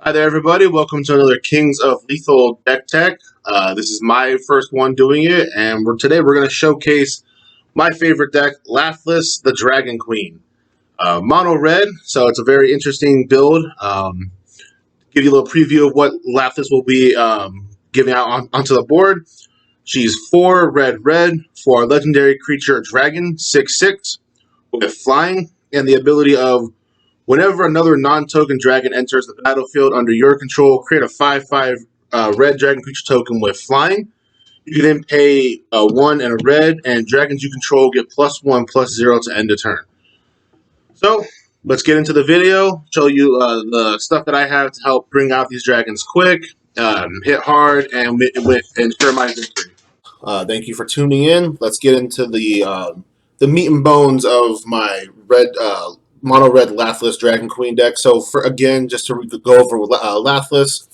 Hi there, everybody. Welcome to another Kings of Lethal Deck Tech. This is my first one doing it, and today we're going to showcase my favorite deck, Lathless, the Dragon Queen. Mono red, so it's a very interesting build. Give you a little preview of what Lathless will be giving out onto the board. She's 4 red for a legendary creature dragon, 6/6, with flying and the ability of whenever another non-token dragon enters the battlefield under your control, create a 5/5 red dragon creature token with flying. You can then pay 1 and a red, and dragons you control get +1/+0 to end a turn. So, let's get into the video, show you the stuff that I have to help bring out these dragons quick, hit hard, and ensure my victory. Thank you for tuning in. Let's get into the meat and bones of my red mono red Lathless Dragon Queen deck. So again, just to go over Lathless,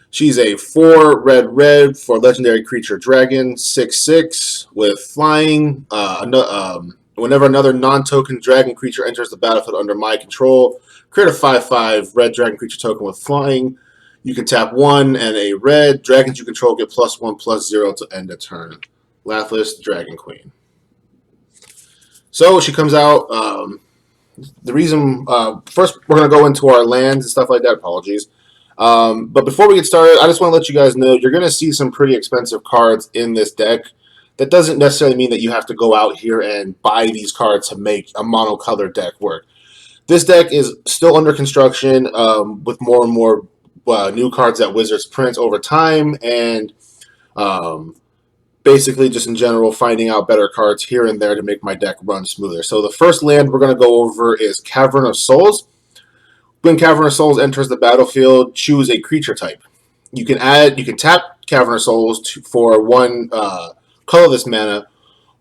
she's a 4 red for legendary creature dragon, 6/6 with flying. Whenever another non-token dragon creature enters the battlefield under my control, create a 5/5 red dragon creature token with flying. You can tap 1 and a red. Dragons you control get +1/+0 to end a turn. Lathless Dragon Queen. So she comes out. The reason, first we're going to go into our lands and stuff like that. Apologies. But before we get started, I just want to let you guys know you're going to see some pretty expensive cards in this deck. That doesn't necessarily mean that you have to go out here and buy these cards to make a monocolored deck work. This deck is still under construction with more and more new cards that Wizards print over time, and basically just in general finding out better cards here and there to make my deck run smoother. So the first land we're going to go over is Cavern of Souls. When Cavern of Souls enters the battlefield, choose a creature type. You can tap Cavern of Souls for 1 colorless mana,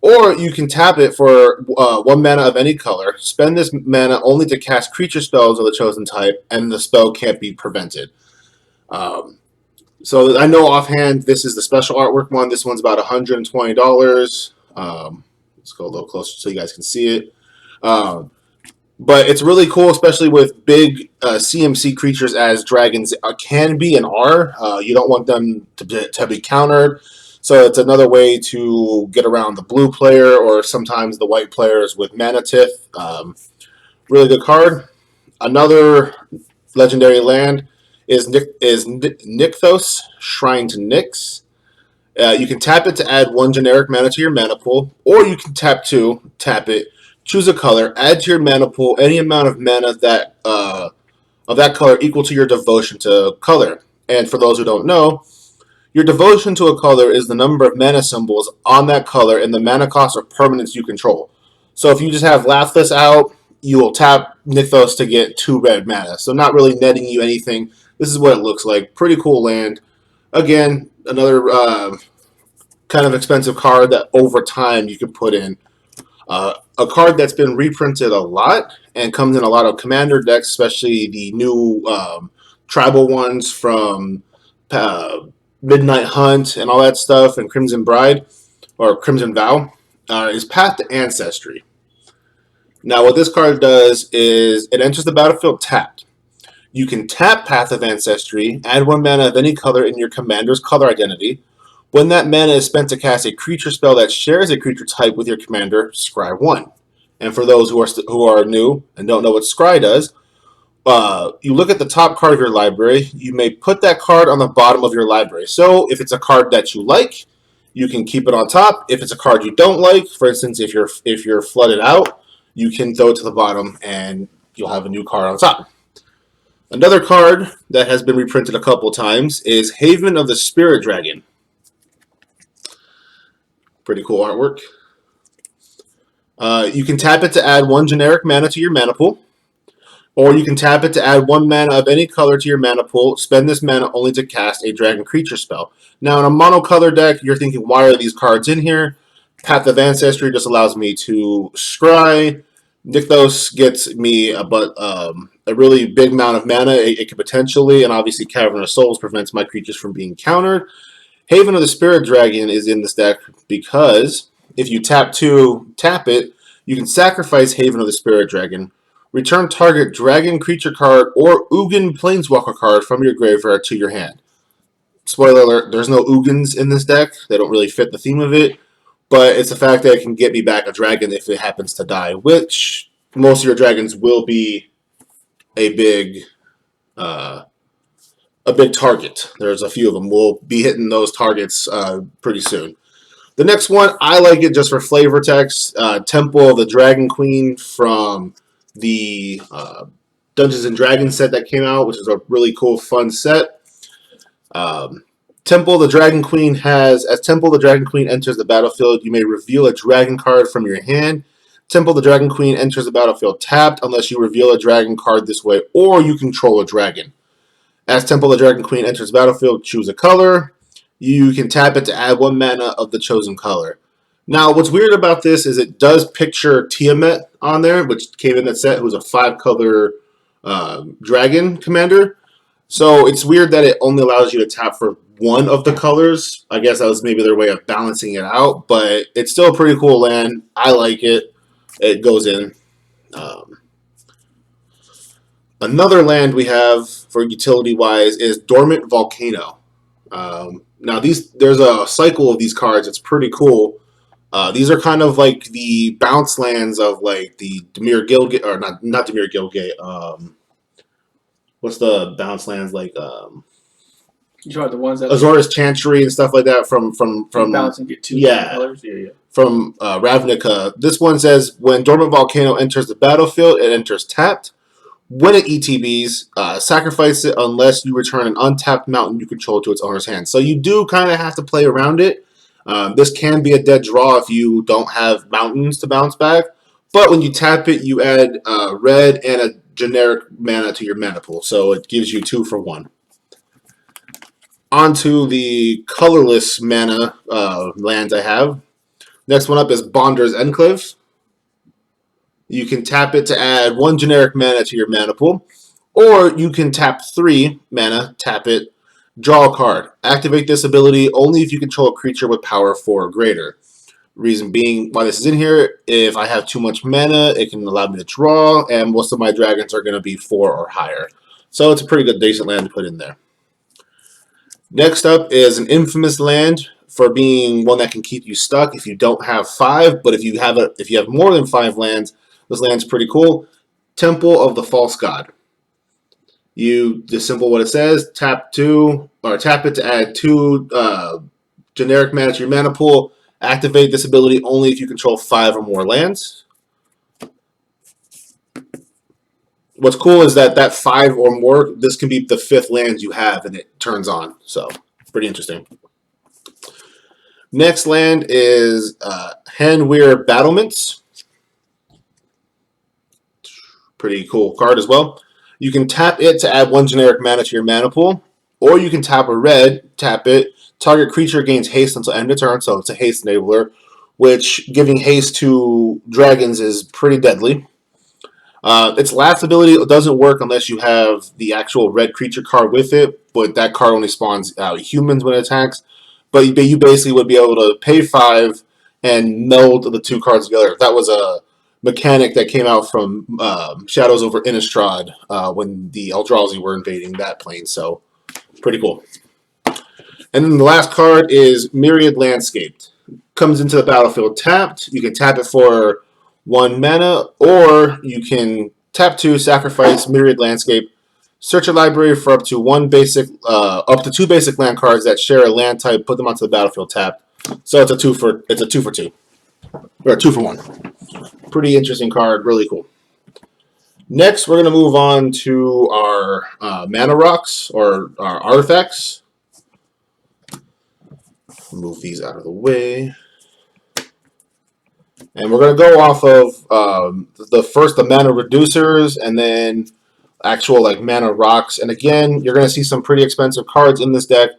or you can tap it for 1 mana of any color. Spend this mana only to cast creature spells of the chosen type, and the spell can't be prevented. So I know offhand this is the special artwork one. This one's about $120. Let's go a little closer so you guys can see it. But it's really cool, especially with big CMC creatures as dragons can be and are. You don't want them to be countered. So it's another way to get around the blue player or sometimes the white players with Manicrypt. Really good card. Another legendary land is Nykthos, Shrine to Nyx. You can tap it to add 1 generic mana to your mana pool, or you can tap it, choose a color, add to your mana pool any amount of mana that of that color equal to your devotion to color. And for those who don't know, your devotion to a color is the number of mana symbols on that color and the mana cost of permanents you control. So if you just have Lathless out, you will tap Nykthos to get 2 red mana. So not really netting you anything. This is what it looks like. Pretty cool land. Again, another kind of expensive card that over time you can put in. A card that's been reprinted a lot and comes in a lot of commander decks, especially the new tribal ones from Midnight Hunt and all that stuff, and Crimson Bride, or Crimson Vow, is Path to Ancestry. Now what this card does is it enters the battlefield tapped. You can tap Path of Ancestry, add 1 mana of any color in your commander's color identity. When that mana is spent to cast a creature spell that shares a creature type with your commander, scry 1. And for those who are new and don't know what scry does, you look at the top card of your library. You may put that card on the bottom of your library. So if it's a card that you like, you can keep it on top. If it's a card you don't like, for instance, if you're flooded out, you can throw it to the bottom and you'll have a new card on top. Another card that has been reprinted a couple times is Haven of the Spirit Dragon. Pretty cool artwork. You can tap it to add 1 generic mana to your mana pool, or you can tap it to add 1 mana of any color to your mana pool. Spend this mana only to cast a dragon creature spell. Now in a monocolor deck, you're thinking, why are these cards in here? Path of Ancestry just allows me to scry. Nykthos gets me a really big amount of mana it could potentially, and obviously Cavern of Souls prevents my creatures from being countered. Haven of the Spirit Dragon is in this deck because if you tap it, you can sacrifice Haven of the Spirit Dragon, Return target dragon creature card or Ugin Planeswalker card from your graveyard to your hand. Spoiler alert, there's no Ugins in this deck. They don't really fit the theme of it. But it's the fact that it can get me back a dragon if it happens to die, which most of your dragons will be a big target. There's a few of them. We'll be hitting those targets pretty soon. The next one, I like it just for flavor text. Temple of the Dragon Queen from the Dungeons and Dragons set that came out, which is a really cool, fun set. Temple of the Dragon Queen has, as Temple of the Dragon Queen enters the battlefield, you may reveal a dragon card from your hand. Temple of the Dragon Queen enters the battlefield tapped unless you reveal a dragon card this way or you control a dragon. As Temple of the Dragon Queen enters the battlefield, choose a color. You can tap it to add 1 mana of the chosen color. Now, what's weird about this is it does picture Tiamat on there, which came in that set, who's a 5-color dragon commander. So it's weird that it only allows you to tap for one of the colors. I guess that was maybe their way of balancing it out, but it's still a pretty cool land. I like it. It goes in. Another land we have for utility-wise is Dormant Volcano. Now, there's a cycle of these cards. It's pretty cool. These are kind of like the bounce lands of like the Dimir Gilgate, or not Dimir Gilgate. What's the bounce lands like? You are the ones that Azorius Chantry and stuff like that from bounce and get 2 colors. Yeah. From Ravnica. This one says when Dormant Volcano enters the battlefield, it enters tapped. When it ETBs, sacrifice it unless you return an untapped mountain you control to its owner's hand. So you do kind of have to play around it. This can be a dead draw if you don't have mountains to bounce back. But when you tap it, you add red and a generic mana to your mana pool. So it gives you 2 for 1. Onto the colorless mana lands I have. Next one up is Bonder's Enclave. You can tap it to add 1 generic mana to your mana pool, or you can tap 3 mana, tap it, draw a card. Activate this ability only if you control a creature with power 4 or greater. Reason being why this is in here, if I have too much mana, it can allow me to draw, and most of my dragons are going to be 4 or higher. So it's a pretty good, decent land to put in there. Next up is an infamous land for being one that can keep you stuck if you don't have 5, but if you have more than 5 lands, this land's pretty cool. Temple of the False God. Just simple what it says, tap it to add 2 generic mana to your mana pool. Activate this ability only if you control 5 or more lands. What's cool is that 5 or more, this can be the 5th land you have and it turns on. So, pretty interesting. Next land is Hanweir Battlements. Pretty cool card as well. You can tap it to add 1 generic mana to your mana pool, or you can tap a red, tap it, target creature gains haste until end of turn, so it's a haste enabler, which giving haste to dragons is pretty deadly. Its last ability doesn't work unless you have the actual red creature card with it, but that card only spawns out humans when it attacks. But you basically would be able to pay 5 and meld the 2 cards together. That was a mechanic that came out from Shadows over Innistrad when the Eldrazi were invading that plane, so pretty cool. And then the last card is Myriad Landscape. Comes into the battlefield tapped. You can tap it for 1 mana, or you can tap 2, sacrifice Myriad Landscape, search a library for up to 2 basic land cards that share a land type, put them onto the battlefield tapped. So it's a 2 for 2, or 2 for 1. Pretty interesting card, really cool. Next, we're going to move on to our mana rocks, or our artifacts. Move these out of the way. And we're going to go off of the mana reducers, and then actual mana rocks. And again, you're going to see some pretty expensive cards in this deck.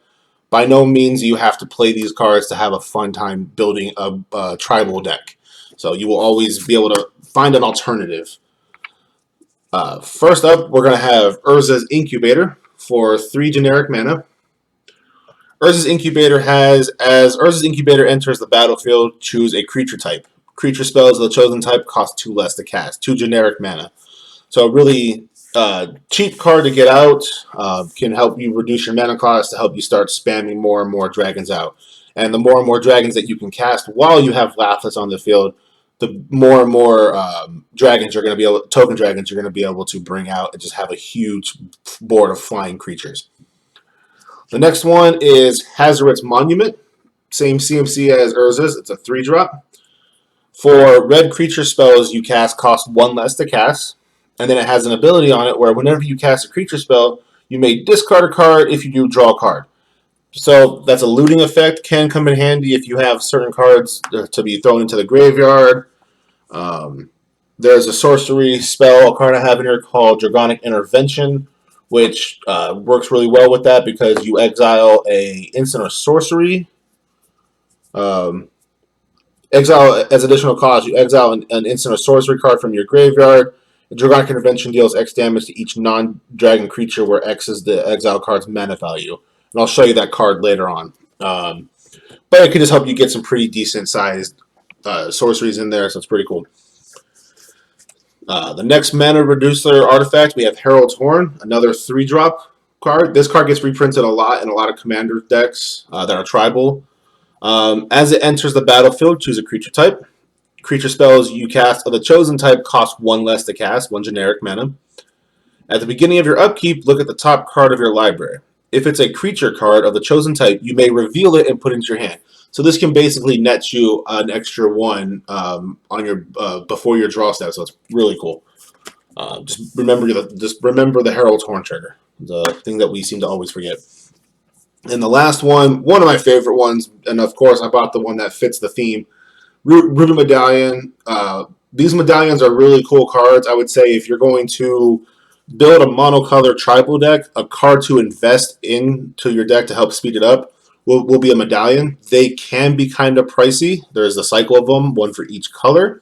By no means you have to play these cards to have a fun time building a tribal deck. So you will always be able to find an alternative. First up, we're going to have Urza's Incubator for 3 generic mana. Urza's Incubator has, as Urza's Incubator enters the battlefield, choose a creature type. Creature spells of the chosen type cost 2 less to cast, 2 generic mana. So really cheap card to get out, can help you reduce your mana cost to help you start spamming more and more dragons out. And the more and more dragons that you can cast while you have Lathless on the field, the more and more dragons you're going to be able, token dragons you're going to be able to bring out and just have a huge board of flying creatures. The next one is Hazardous Monument. Same CMC as Urza's. It's a 3-drop. For red creature spells you cast cost 1 less to cast. And then it has an ability on it where whenever you cast a creature spell, you may discard a card. If you do, draw a card. So that's a looting effect. Can come in handy if you have certain cards to be thrown into the graveyard. There's a sorcery spell, a card I have in here called Dragonic Intervention, which works really well with that because you exile a instant or sorcery. Exile as additional cost, you exile an instant or sorcery card from your graveyard. Dragonic Intervention deals X damage to each non-dragon creature where X is the exile card's mana value. And I'll show you that card later on. But it can just help you get some pretty decent sized sorceries in there, so it's pretty cool. The next mana reducer artifact, we have Herald's Horn, another 3-drop card. This card gets reprinted a lot in a lot of commander decks that are tribal. As it enters the battlefield, choose a creature type. Creature spells you cast of the chosen type cost 1 less to cast, 1 generic mana. At the beginning of your upkeep, look at the top card of your library. If it's a creature card of the chosen type, you may reveal it and put it into your hand. So this can basically net you an extra 1 on your before your draw step. So it's really cool. Just remember the Herald's Horn trigger, the thing that we seem to always forget. And the last one of my favorite ones, and of course I bought the one that fits the theme, Ruby Medallion. These medallions are really cool cards. I would say if you're going to build a monocolor tribal deck, a card to invest into your deck to help speed it up will be a medallion. They can be kind of pricey. There's a cycle of them, 1 for each color,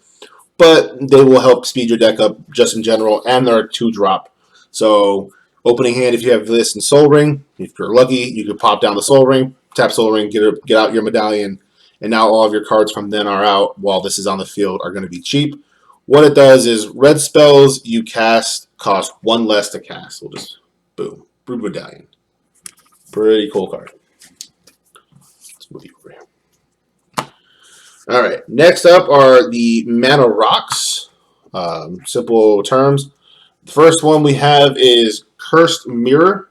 but they will help speed your deck up just in general, and they're a 2-drop. So opening hand, if you have this in Soul Ring, if you're lucky, you can pop down the Soul Ring, tap Soul Ring, get out your medallion, and now all of your cards from then are out while this is on the field are going to be cheap. What it does is red spells you cast cost 1 less to cast. We'll just, boom, Brood Medallion. Pretty cool card. Let's move you over here. All right, next up are the Mana Rocks. Simple terms. The first one we have is Cursed Mirror.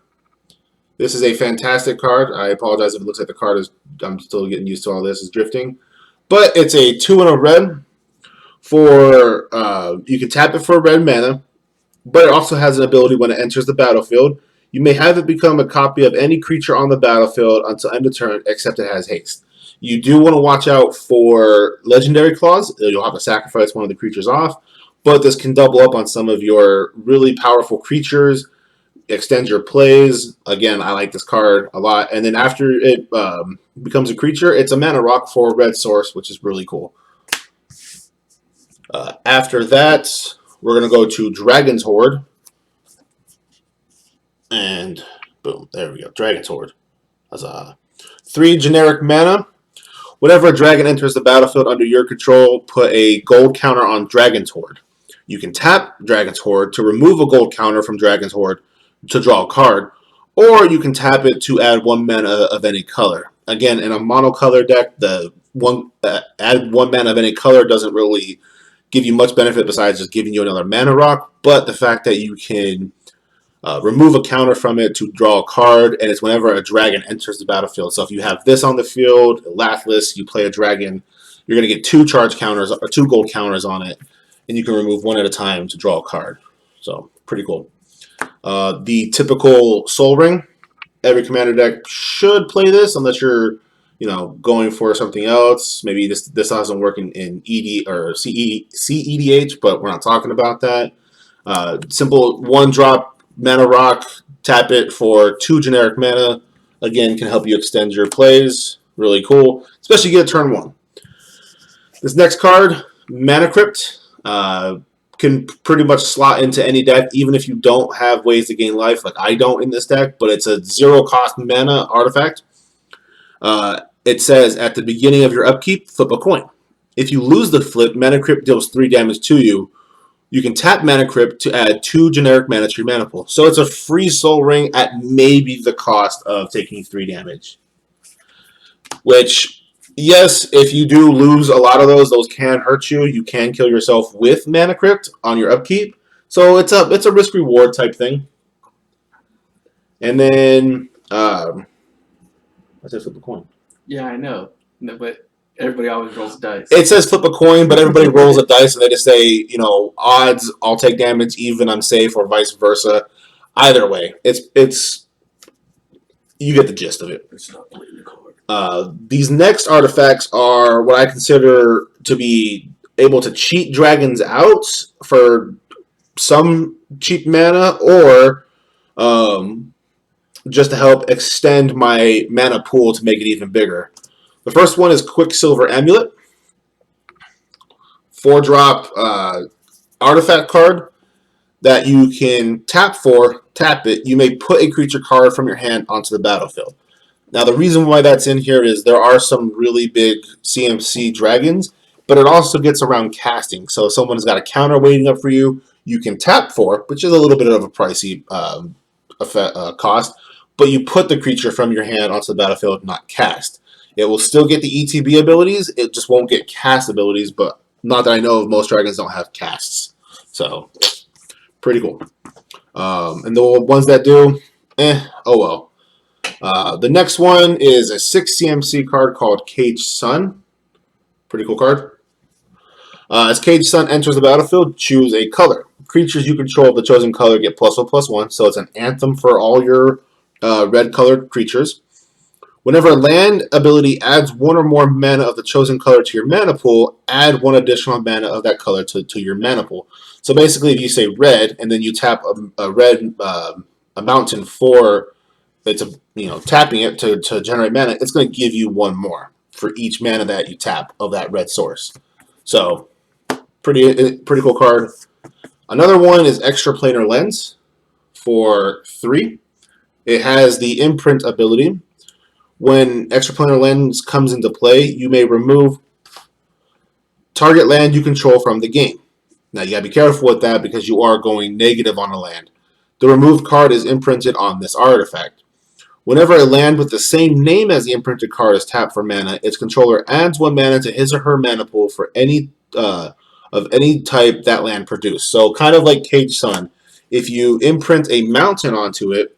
This is a fantastic card. I apologize if it looks like the card is, I'm still getting used to all this, is drifting. But it's a 2 and a red for, you can tap it for red mana, but it also has an ability when it enters the battlefield. You may have it become a copy of any creature on the battlefield until end of turn, except it has haste. You do want to watch out for Legendary Claws. You'll have to sacrifice one of the creatures off, but this can double up on some of your really powerful creatures, extend your plays. Again, I like this card a lot. And then after it becomes a creature, it's a mana rock for a red source, which is really cool. After that, we're going to go to Dragon's Horde. And boom, there we go. Dragon's Horde. That's 3 generic mana. Whenever a dragon enters the battlefield under your control, put a gold counter on Dragon's Horde. You can tap Dragon's Horde to remove a gold counter from Dragon's Horde to draw a card, or you can tap it to add 1 mana of any color. Again, in a monocolor deck, the add 1 mana of any color doesn't really give you much benefit besides just giving you another mana rock, but the fact that you can remove a counter from it to draw a card, and it's whenever a dragon enters the battlefield. So if you have this on the field, Lathless, you play a dragon, you're going to get 2 charge counters or 2 gold counters on it, and you can remove 1 at a time to draw a card. So pretty cool. The typical Soul Ring. Every commander deck should play this unless you're, going for something else. Maybe this doesn't work in ED or CEDH, but we're not talking about that. Simple 1-drop mana rock. Tap it for 2 generic mana. Again, can help you extend your plays. Really cool, especially get a turn 1. This next card, Manicrypt. Can pretty much slot into any deck, even if you don't have ways to gain life, like I don't in this deck, but it's a 0-cost mana artifact. It says, at the beginning of your upkeep, flip a coin. If you lose the flip, Manicrypt deals 3 damage to you, You can tap Manicrypt to add 2 generic mana to your mana pool. So it's a free Soul Ring at maybe the cost of taking 3 damage. Which, yes, if you do lose a lot of those can hurt you. You can kill yourself with Manicrypt on your upkeep. So it's a risk-reward type thing. And then, I said flip a coin. Yeah, I know. No, but everybody always rolls dice. It says flip a coin, but everybody rolls a dice and they just say, you know, odds, I'll take damage, even I'm safe, or vice versa. Either way, it's you get the gist of it. It's not playing the card. These next artifacts are what I consider to be able to cheat dragons out for some cheap mana, or just to help extend my mana pool to make it even bigger. The first one is Quicksilver Amulet. 4-drop artifact card that you can tap it. You may put a creature card from your hand onto the battlefield. Now, the reason why that's in here is there are some really big CMC dragons, but it also gets around casting. So if someone's got a counter waiting up for you, you can tap for, which is a little bit of a pricey cost, but you put the creature from your hand onto the battlefield, not cast. It will still get the ETB abilities, it just won't get cast abilities, but not that I know of, most dragons don't have casts. So, pretty cool. And the ones that do, oh well. The next one is a 6 CMC card called Cage Sun. Pretty cool card. As Cage Sun enters the battlefield, choose a color. Creatures you control of the chosen color get +1/+1, so it's an anthem for all your red-colored creatures. Whenever a land ability adds 1 or more mana of the chosen color to your mana pool, add 1 additional mana of that color to your mana pool. So basically, if you say red, and then you tap a red a mountain for tapping it to generate mana, it's going to give you 1 more for each mana that you tap of that red source. So, pretty cool card. Another one is Extra Planar Lens for 3. It has the imprint ability. When Extra Planar Lens comes into play, you may remove target land you control from the game. Now, you gotta be careful with that because you are going negative on a land. The removed card is imprinted on this artifact. Whenever a land with the same name as the imprinted card is tapped for mana, its controller adds 1 mana to his or her mana pool for any of any type that land produced. So, kind of like Cage Sun, if you imprint a mountain onto it,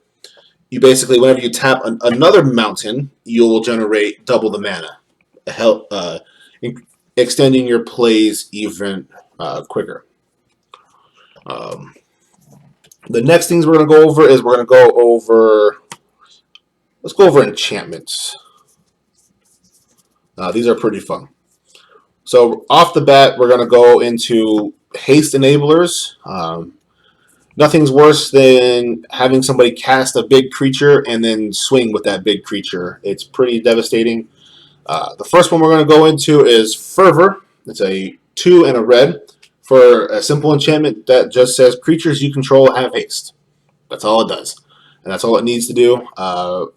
you basically, whenever you tap another mountain, you will generate double the mana, extending your plays even quicker. The next things we're going to go over is let's go over enchantments. These are pretty fun. So off the bat, we're going to go into haste enablers. Nothing's worse than having somebody cast a big creature and then swing with that big creature. It's pretty devastating. The first one we're going to go into is Fervor. It's a 2 and a red for a simple enchantment that just says creatures you control have haste. That's all it does. And that's all it needs to do.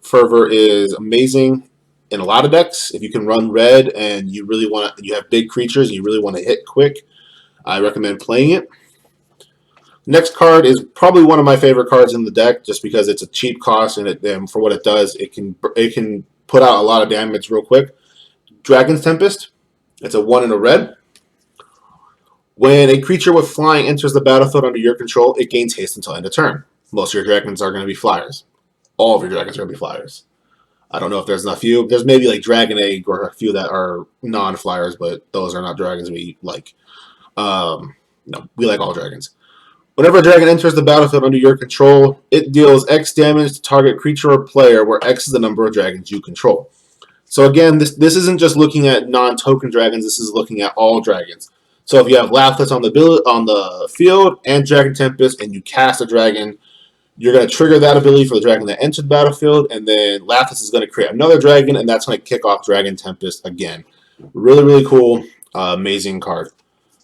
Fervor is amazing in a lot of decks. If you can run red and you have big creatures and you really want to hit quick, I recommend playing it. Next card is probably one of my favorite cards in the deck, just because it's a cheap cost and for what it does, it can put out a lot of damage real quick. Dragon's Tempest. It's a 1 and a red. When a creature with flying enters the battlefield under your control, it gains haste until end of turn. Most of your dragons are going to be flyers. All of your dragons are going to be flyers. I don't know if there's a few. There's maybe like Dragon Egg or a few that are non-flyers, but those are not dragons we like. No, we like all dragons. Whenever a dragon enters the battlefield under your control, it deals X damage to target creature or player, where X is the number of dragons you control. So again, this isn't just looking at non-token dragons. This is looking at all dragons. So if you have Lathless on the field and Dragon Tempest, and you cast a dragon, you're going to trigger that ability for the dragon that entered the battlefield, and then Lathless is going to create another dragon, and that's going to kick off Dragon Tempest again. Really, really cool, amazing card.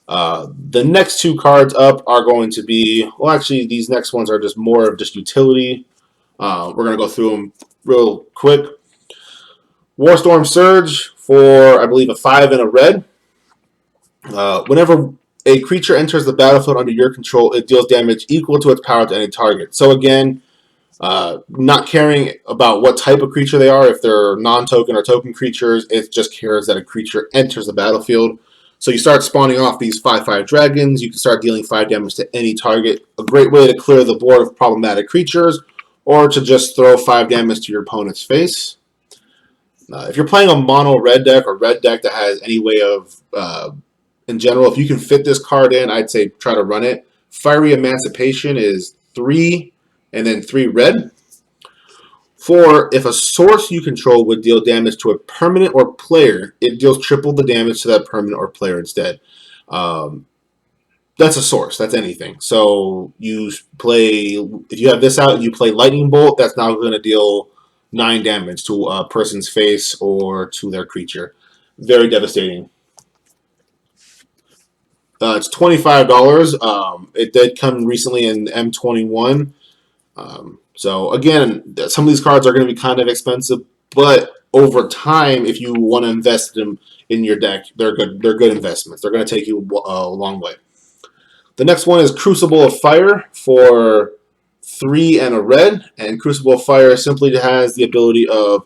The next 2 cards up are going to be, well, actually, these next ones are just more of just utility. We're going to go through them real quick. Warstorm Surge for, I believe, a 5 and a red. Whenever a creature enters the battlefield under your control, it deals damage equal to its power to any target. So again, not caring about what type of creature they are, if they're non-token or token creatures, it just cares that a creature enters the battlefield. So you start spawning off these 5/5 dragons. You can start dealing 5 damage to any target. A great way to clear the board of problematic creatures, or to just throw 5 damage to your opponent's face. If you're playing a mono red deck or red deck that has any way of, in general, if you can fit this card in, I'd say try to run it. Fiery Emancipation is 3 and then 3 red. 4, if a source you control would deal damage to a permanent or player, it deals triple the damage to that permanent or player instead. That's a source. That's anything. So you play, if you have this out and you play Lightning Bolt, that's now going to deal 9 damage to a person's face or to their creature. Very devastating. It's $25. It did come recently in M21. So again, some of these cards are going to be kind of expensive, but over time, if you want to invest them in your deck, they're good. They're good investments. They're going to take you a long way. The next one is Crucible of Fire for 3 and a red, and Crucible of Fire simply has the ability of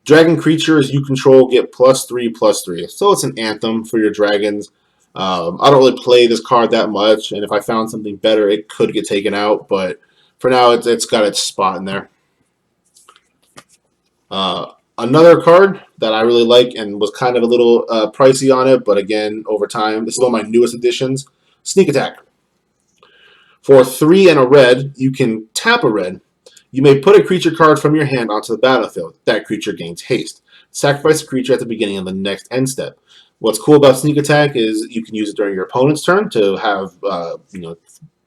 dragon creatures you control get +3/+3. So it's an anthem for your dragons. I don't really play this card that much, and if I found something better, it could get taken out, but for now, it's got its spot in there. Another card that I really like and was kind of a little pricey on it, but again, over time, this is one of my newest additions, Sneak Attack. For 3 and a red, you can tap a red. You may put a creature card from your hand onto the battlefield. That creature gains haste. Sacrifice a creature at the beginning of the next end step. What's cool about Sneak Attack is you can use it during your opponent's turn to have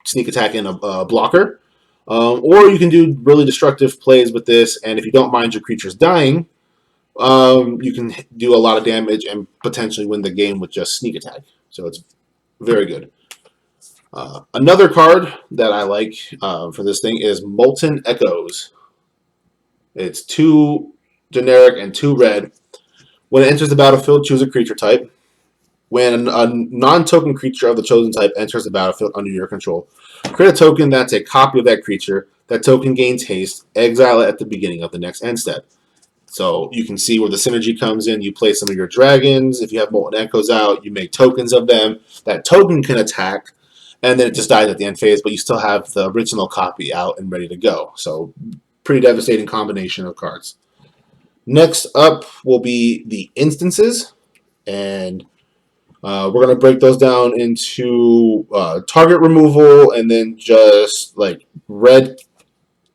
Sneak Attack in a blocker. Or you can do really destructive plays with this, and if you don't mind your creatures dying, you can do a lot of damage and potentially win the game with just Sneak Attack. So it's very good. Another card that I like for this thing is Molten Echoes. It's 2 generic and 2 red. When it enters the battlefield, choose a creature type. When a non-token creature of the chosen type enters the battlefield under your control, create a token that's a copy of that creature. That token gains haste. Exile it at the beginning of the next end step. So you can see where the synergy comes in. You play some of your dragons. If you have Molten Echoes out, you make tokens of them. That token can attack, and then it just dies at the end phase, but you still have the original copy out and ready to go. So pretty devastating combination of cards. Next up will be the instances, and we're going to break those down into target removal and then just like red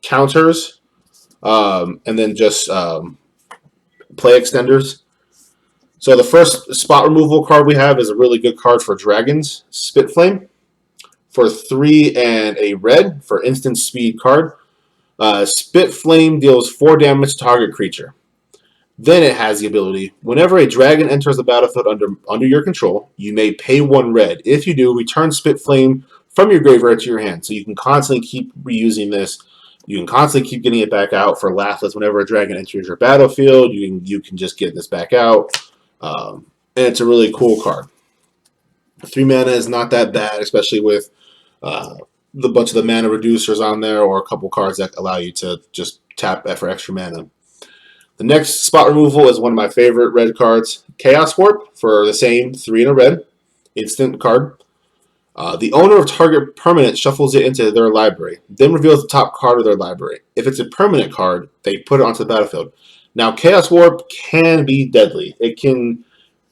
counters, and then just play extenders. So the first spot removal card we have is a really good card for dragons, Spitflame. For 3 and a red for instant speed card. Spitflame deals 4 damage to target creature. Then it has the ability, whenever a dragon enters the battlefield under your control, you may pay 1 red. If you do, return Spitflame from your graveyard to your hand. So you can constantly keep reusing this. You can constantly keep getting it back out for Lathless. Whenever a dragon enters your battlefield, you can just get this back out. And it's a really cool card. 3 mana is not that bad, especially with the bunch of the mana reducers on there, or a couple cards that allow you to just tap for extra mana. The next spot removal is one of my favorite red cards, Chaos Warp, for the same 3 and a red, instant card. The owner of target permanent shuffles it into their library, then reveals the top card of their library. If it's a permanent card, they put it onto the battlefield. Now, Chaos Warp can be deadly. It can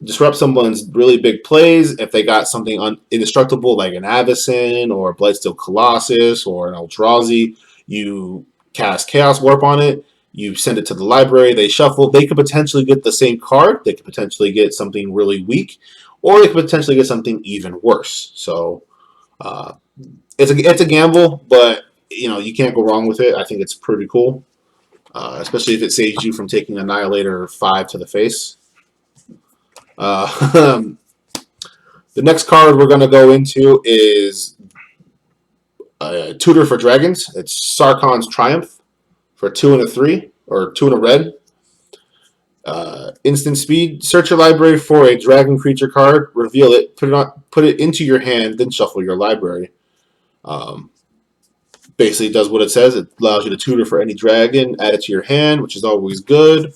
disrupt someone's really big plays if they got something indestructible like an Avacyn or a Blightsteel Colossus or an Eldrazi. You cast Chaos Warp on it, you send it to the library, they shuffle. They could potentially get the same card, they could potentially get something really weak, or they could potentially get something even worse. So it's a gamble, but you can't go wrong with it. I think it's pretty cool, especially if it saves you from taking Annihilator 5 to the face. The next card we're going to go into is Tutor for Dragons. It's Sarcon's Triumph for 2 and a 3, or 2 and a red. Instant speed. Search your library for a dragon creature card, reveal it, put it into your hand, then shuffle your library. Basically does what it says. It allows you to tutor for any dragon, add it to your hand, which is always good.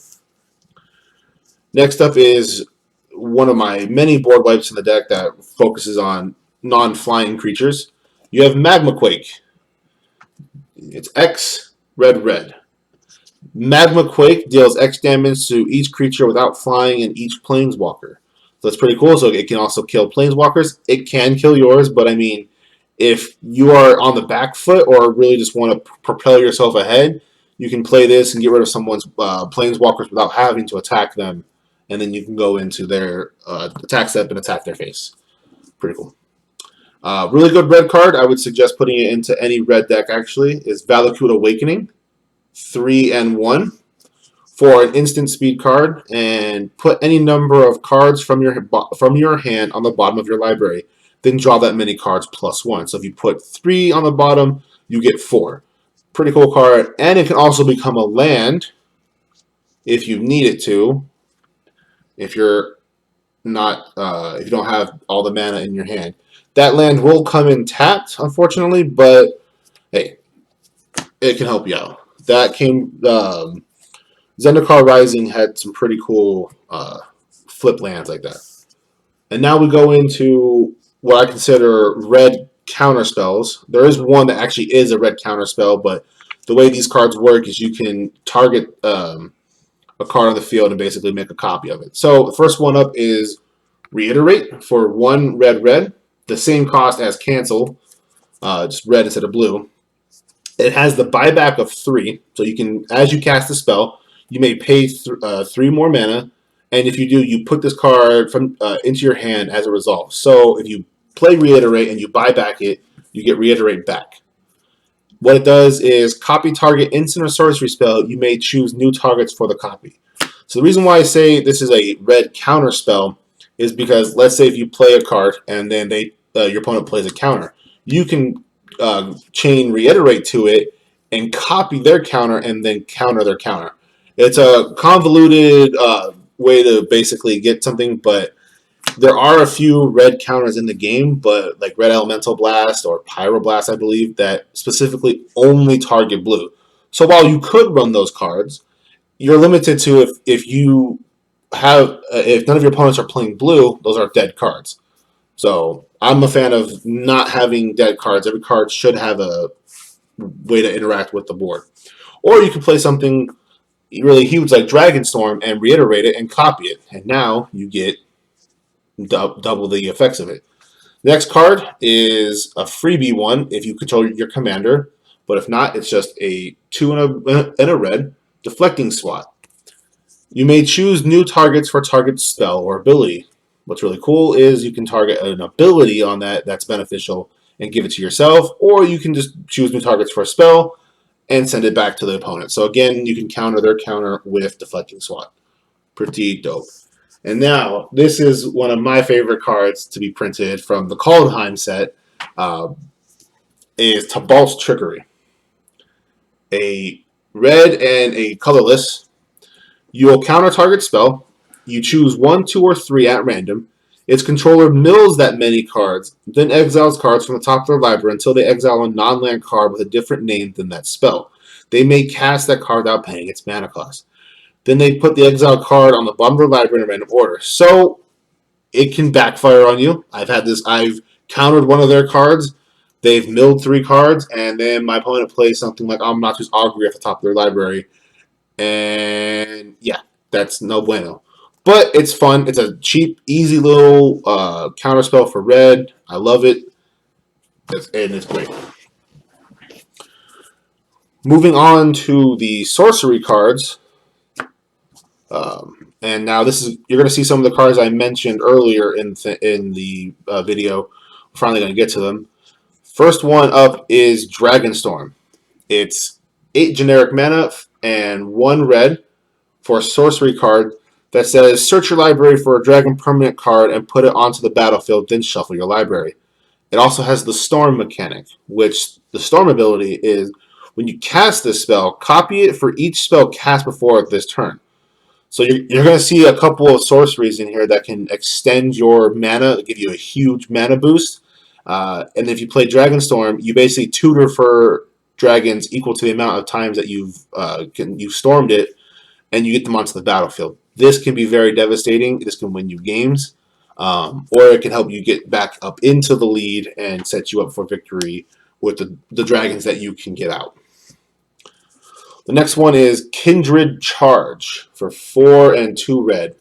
Next up is one of my many board wipes in the deck that focuses on non-flying creatures. You have Magma Quake. It's X, red, red. Magma Quake deals X damage to each creature without flying and each planeswalker. So that's pretty cool. So it can also kill planeswalkers. It can kill yours, but I mean, if you are on the back foot or really just want to propel yourself ahead, you can play this and get rid of someone's planeswalkers without having to attack them, and then you can go into their attack step and attack their face. Pretty cool. Really good red card. I would suggest putting it into any red deck, actually, is Valakut Awakening. 3 and 1 for an instant speed card, and put any number of cards from your hand on the bottom of your library. Then draw that many cards +1. So if you put 3 on the bottom, you get 4. Pretty cool card, and it can also become a land if you need it to. If you're not, if you don't have all the mana in your hand, that land will come in tapped, unfortunately. But hey, it can help you out. That came. Zendikar Rising had some pretty cool flip lands like that. And now we go into what I consider red counter spells. There is one that actually is a red counter spell, but the way these cards work is you can target a card on the field and basically make a copy of it. So the first one up is Reiterate for 1 red, red. The same cost as Cancel, just red instead of blue. It has the buyback of 3, so you can, as you cast the spell, you may pay 3 more mana, and if you do, you put this card from into your hand as a result. So if you play Reiterate and you buy back it, you get Reiterate back. What it does is copy target instant or sorcery spell. You may choose new targets for the copy. So the reason why I say this is a red counter spell is because let's say if you play a card and then your opponent plays a counter, you can chain Reiterate to it and copy their counter and then counter their counter. It's a convoluted way to basically get something, but there are a few red counters in the game, but like Red Elemental Blast or Pyroblast, I believe, that specifically only target blue. So while you could run those cards, you're limited to if you have if none of your opponents are playing blue, those are dead cards. So I'm a fan of not having dead cards. Every card should have a way to interact with the board. Or you can play something really huge like Dragonstorm and Reiterate it and copy it. And now you get double the effects of it. Next card is a freebie one if you control your commander. But if not, it's just a 2 and a red Deflecting Swat. You may choose new targets for target spell or ability. What's really cool is you can target an ability on that's beneficial and give it to yourself, or you can just choose new targets for a spell and send it back to the opponent. So again, you can counter their counter with Deflecting Swat. Pretty dope. And now, this is one of my favorite cards to be printed from the Kaldheim set, is Tabalt's Trickery. A red and a colorless. You will counter target spell. You choose 1, 2, or 3 at random. Its controller mills that many cards, then exiles cards from the top of their library until they exile a non-land card with a different name than that spell. They may cast that card without paying its mana cost. Then they put the exile card on the bottom of their library in a random order. So it can backfire on you. I've countered one of their cards. They've milled 3 cards, and then my opponent plays something like Omnatus Augury at the top of their library. And yeah, that's no bueno. But it's fun. It's a cheap, easy little counterspell for red. I love it. And it's great. Moving on to the sorcery cards. And now you're going to see some of the cards I mentioned earlier in the video. We're finally going to get to them. First one up is Dragonstorm. It's 8 generic mana and 1 red for a sorcery card that says search your library for a dragon permanent card and put it onto the battlefield, then shuffle your library. It also has the Storm mechanic, which the Storm ability is when you cast this spell, copy it for each spell cast before this turn. So you're going to see a couple of sorceries in here that can extend your mana, give you a huge mana boost. And if you play Dragonstorm, you basically tutor for dragons equal to the amount of times that you've stormed it, and you get them onto the battlefield. This can be very devastating. This can win you games, or it can help you get back up into the lead and set you up for victory with the dragons that you can get out. The next one is Kindred Charge for 4 and 2 red.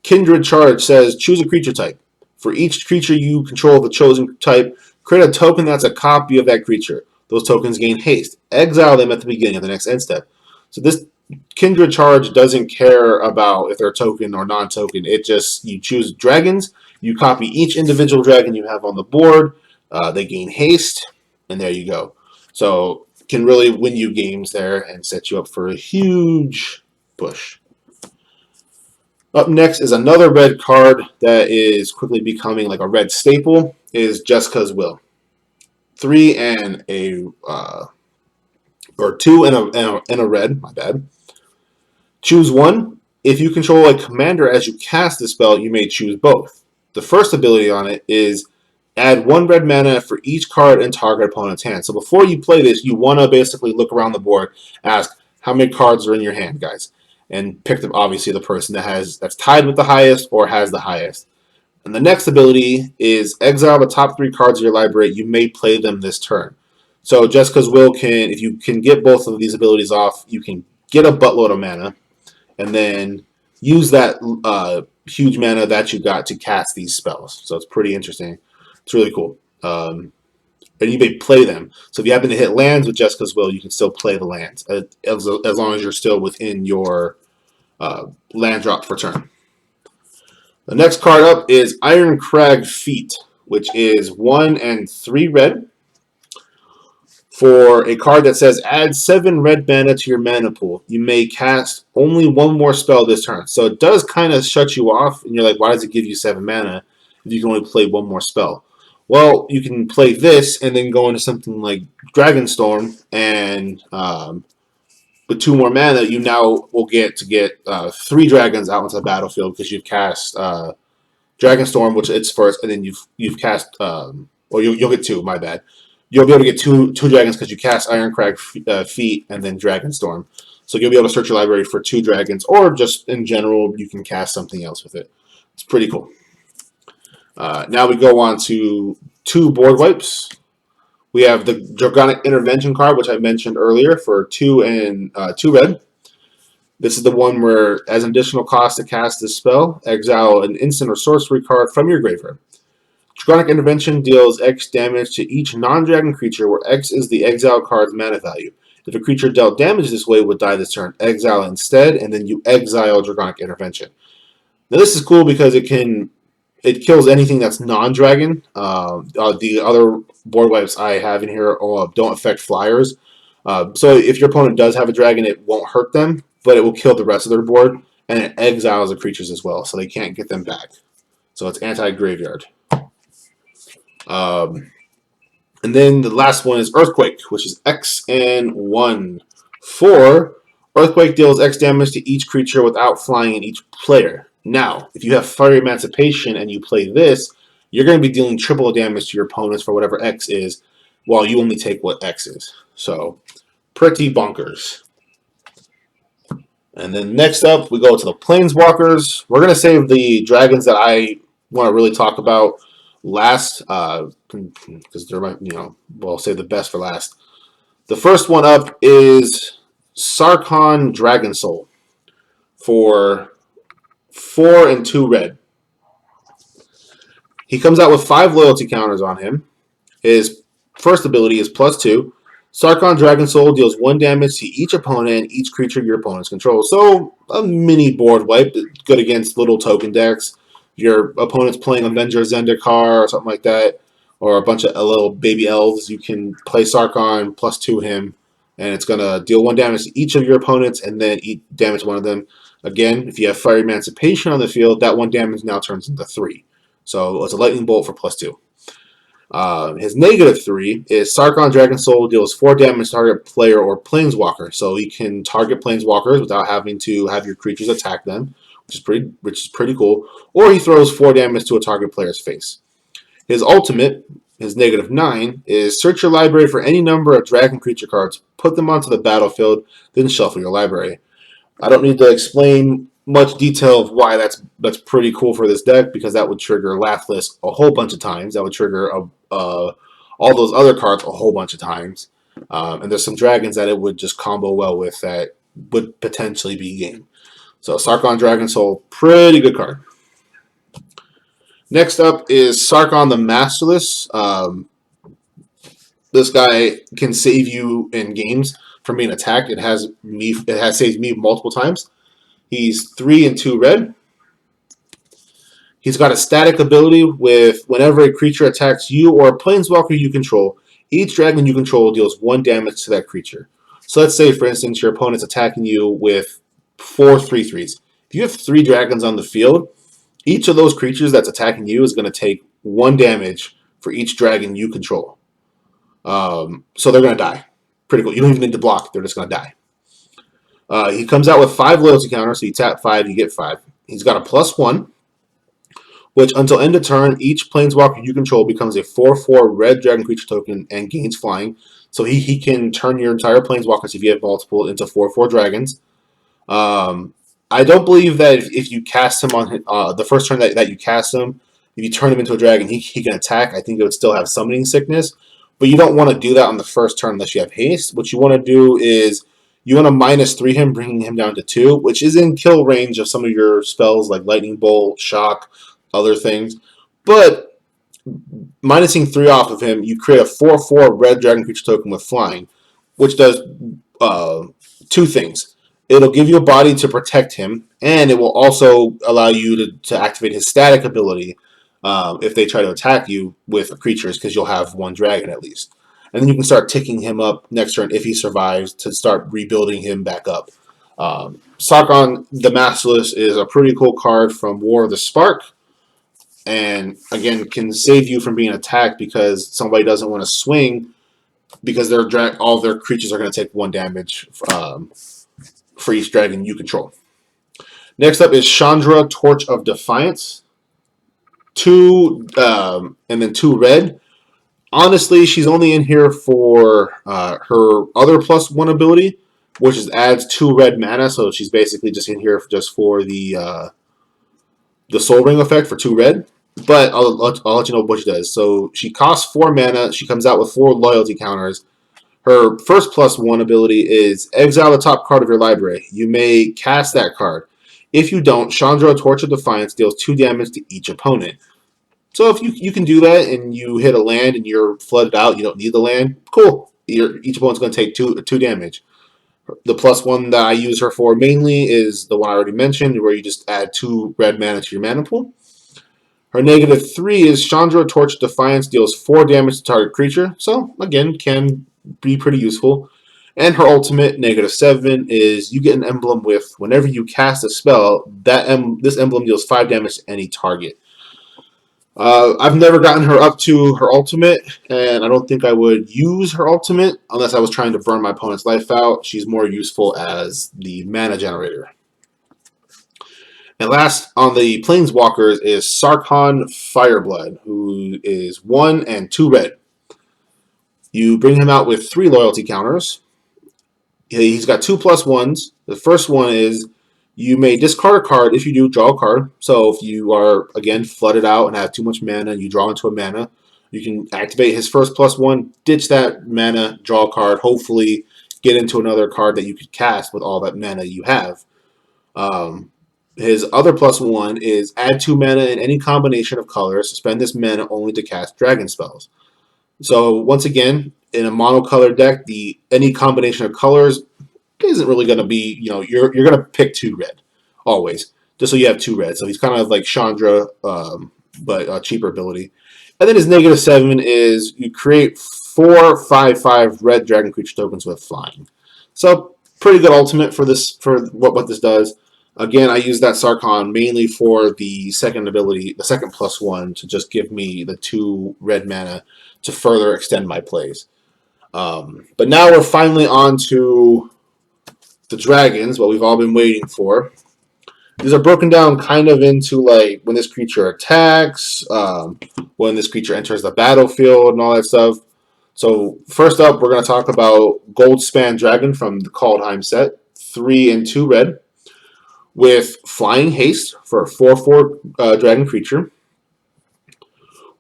Kindred Charge says choose a creature type. For each creature you control of the chosen type, create a token that's a copy of that creature. Those tokens gain haste. Exile them at the beginning of the next end step. So this Kindred Charge doesn't care about if they're token or non-token. It just, you choose dragons, you copy each individual dragon you have on the board, they gain haste, and there you go. So can really win you games there and set you up for a huge push. Up next is another red card that is quickly becoming like a red staple, is Jessica's Will. 3 and a or 2 and a red, my bad. Choose one. If you control a commander as you cast the spell, you may choose both. The first ability on it is add 1 red mana for each card in target opponent's hand. So before you play this, you want to basically look around the board, ask how many cards are in your hand, guys, and pick them, obviously the person that's tied with the highest or has the highest. And the next ability is exile the top 3 cards of your library. You may play them this turn. So Jessica's Will can, if you can get both of these abilities off, you can get a buttload of mana, and then use that huge mana that you got to cast these spells. So it's pretty interesting. It's really cool. And you may play them. So if you happen to hit lands with Jessica's Will, you can still play the lands, as long as you're still within your land drop for turn. The next card up is Ironcrag Feat, which is 1 and 3 red. For a card that says add 7 red mana to your mana pool, you may cast only 1 more spell this turn. So it does kind of shut you off, and you're like, why does it give you 7 mana if you can only play 1 more spell? Well, you can play this and then go into something like Dragonstorm, and with 2 more mana, you now will get 3 dragons out into the battlefield because you've cast Dragonstorm, which it's first, and then you've cast, or you'll get 2. My bad. You'll be able to get two dragons because you cast Ironcrag Feat and then Dragonstorm. So you'll be able to search your library for 2 dragons, or just in general, you can cast something else with it. It's pretty cool. Now we go on to 2 board wipes. We have the Dragonic Intervention card, which I mentioned earlier, for 2 and 2 red. This is the one where, as an additional cost to cast this spell, exile an instant or sorcery card from your graveyard. Dragonic Intervention deals X damage to each non-dragon creature, where X is the exile card's mana value. If a creature dealt damage this way would die this turn, exile instead, and then you exile Dragonic Intervention. Now this is cool because it kills anything that's non-dragon. The other board wipes I have in here don't affect flyers. So if your opponent does have a dragon, it won't hurt them, but it will kill the rest of their board, and it exiles the creatures as well, so they can't get them back. So it's anti-graveyard. And then the last one is Earthquake, which is X and 1. 4, Earthquake deals X damage to each creature without flying in each player. Now, if you have Fire Emancipation and you play this, you're going to be dealing triple damage to your opponents for whatever X is, while you only take what X is. So, pretty bonkers. And then next up, we go to the Planeswalkers. We're going to save the dragons that I want to really talk about last, because they're my, we'll save the best for last. The first one up is Sarcon Dragon Soul for 4 and 2 red. He comes out with 5 loyalty counters on him. His first ability is +2. Sarcon Dragon Soul deals 1 damage to each opponent and each creature your opponents control. So a mini board wipe, good against little token decks. Your opponent's playing Avenger Zendikar or something like that, or a bunch of little baby elves, you can play Sarcon +2 him, and it's going to deal 1 damage to each of your opponents and then damage one of them. Again, if you have Fire Emancipation on the field, that 1 damage now turns into 3. So it's a lightning bolt for +2. His -3 is Sarcon Dragon Soul deals 4 damage to target player or planeswalker. So you can target planeswalkers without having to have your creatures attack them, which is pretty cool. Or he throws 4 damage to a target player's face. His ultimate, his -9, is search your library for any number of dragon creature cards, put them onto the battlefield, then shuffle your library. I don't need to explain much detail of why that's pretty cool for this deck, because that would trigger Lathless a whole bunch of times. That would trigger all those other cards a whole bunch of times. And there's some dragons that it would just combo well with that would potentially be game. So Sarcon Dragon Soul, pretty good card. Next up is Sarcon the Masterless. This guy can save you in games from being attacked. It has saved me multiple times. He's 3 and 2 red. He's got a static ability with whenever a creature attacks you or a planeswalker you control, each dragon you control deals 1 damage to that creature. So let's say, for instance, your opponent's attacking you with 4 3/3s. If you have 3 dragons on the field, each of those creatures that's attacking you is going to take 1 damage for each dragon you control. So they're going to die. Pretty cool. You don't even need to block. They're just going to die. He comes out with 5 loyalty counters, so you tap 5, you get 5. He's got a +1, which until end of turn, each planeswalker you control becomes a 4/4 red dragon creature token and gains flying. So he can turn your entire planeswalkers, if you have multiple, into 4/4 dragons. I don't believe that if you cast him on the first turn that you cast him, if you turn him into a dragon, he can attack. I think it would still have summoning sickness, but you don't want to do that on the first turn unless you have haste. What you want to do is you want to -3 him, bringing him down to 2, which is in kill range of some of your spells like Lightning Bolt, Shock, other things. But minusing 3 off of him, you create a 4/4 red dragon creature token with flying, which does 2 things. It'll give you a body to protect him, and it will also allow you to activate his static ability if they try to attack you with creatures, because you'll have 1 dragon at least. And then you can start ticking him up next turn if he survives to start rebuilding him back up. Sarcon the Masterless is a pretty cool card from War of the Spark. And again, can save you from being attacked because somebody doesn't want to swing because all their creatures are going to take 1 damage for each dragon you control. Next up is Chandra, Torch of Defiance. 2 and then 2 red. Honestly, she's only in here for her other +1 ability, which adds 2 red mana. So she's basically just in here just for the Soul Ring effect for 2 red. But I'll let you know what she does. So she costs 4 mana. She comes out with 4 loyalty counters. Her first +1 ability is exile the top card of your library. You may cast that card. If you don't, Chandra, Torch of Defiance deals 2 damage to each opponent. So if you can do that and you hit a land and you're flooded out, you don't need the land, cool. Each opponent's going to take 2 damage. The +1 that I use her for mainly is the one I already mentioned, where you just add 2 red mana to your mana pool. Her -3 is Chandra, Torch of Defiance deals 4 damage to target creature. So again, can be pretty useful. And her ultimate, -7, is you get an emblem with whenever you cast a spell, this emblem deals 5 damage to any target. I've never gotten her up to her ultimate, and I don't think I would use her ultimate unless I was trying to burn my opponent's life out. She's more useful as the mana generator. And last on the Planeswalkers is Sarcon Fireblood, who is 1 and 2 red. You bring him out with 3 loyalty counters. He's got 2 +1s. The first one is you may discard a card. If you do, draw a card. So if you are, again, flooded out and have too much mana, you draw into a mana, you can activate his first +1, ditch that mana, draw a card, hopefully get into another card that you could cast with all that mana you have. His other +1 is add 2 mana in any combination of colors. Spend this mana only to cast dragon spells. So once again, in a monocolored deck, any combination of colors isn't really going to be, you're going to pick 2 red, always, just so you have 2 red. So he's kind of like Chandra, but a cheaper ability. And then his -7 is you create 4 5/5 red dragon creature tokens with flying. So pretty good ultimate for what this does. Again, I use that Sarcon mainly for the second ability, the second +1, to just give me the 2 red mana to further extend my plays. But now we're finally on to the dragons, what we've all been waiting for. These are broken down kind of into like when this creature attacks, when this creature enters the battlefield, and all that stuff. So first up, we're going to talk about Goldspan Dragon from the Kaldheim set, 3 and 2 red, with Flying Haste for a 4/4 dragon creature.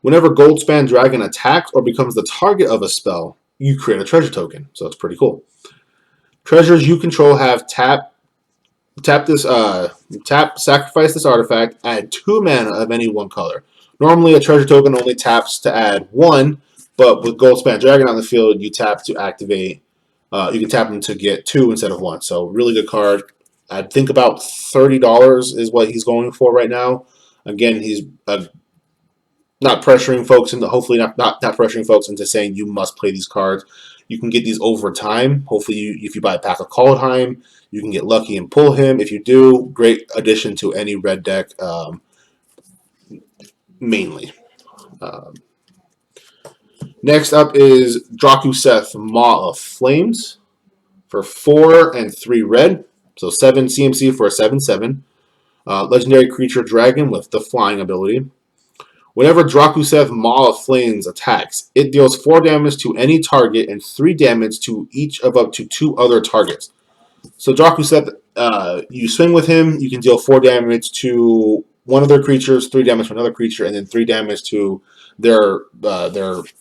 Whenever Goldspan Dragon attacks or becomes the target of a spell, you create a treasure token. So it's pretty cool. Treasures you control have tap, sacrifice this artifact, add 2 mana of any one color. Normally, a treasure token only taps to add 1, but with Goldspan Dragon on the field, you tap to activate. You can tap them to get 2 instead of 1. So really good card. I think about $30 is what he's going for right now. Again, he's not pressuring folks into, hopefully not pressuring folks into saying you must play these cards. You can get these over time. Hopefully, if you buy a pack of Kaldheim, you can get lucky and pull him. If you do, great addition to any red deck, mainly. Next up is Drakuseth, Maw of Flames for 4 and 3 red. So 7 CMC for a 7/7. Legendary creature dragon with the flying ability. Whenever Drakuseth, Maw of Flames attacks, it deals 4 damage to any target and 3 damage to each of up to 2 other targets. So Drakuseth, you swing with him, you can deal 4 damage to one of their creatures, 3 damage to another creature, and then 3 damage to their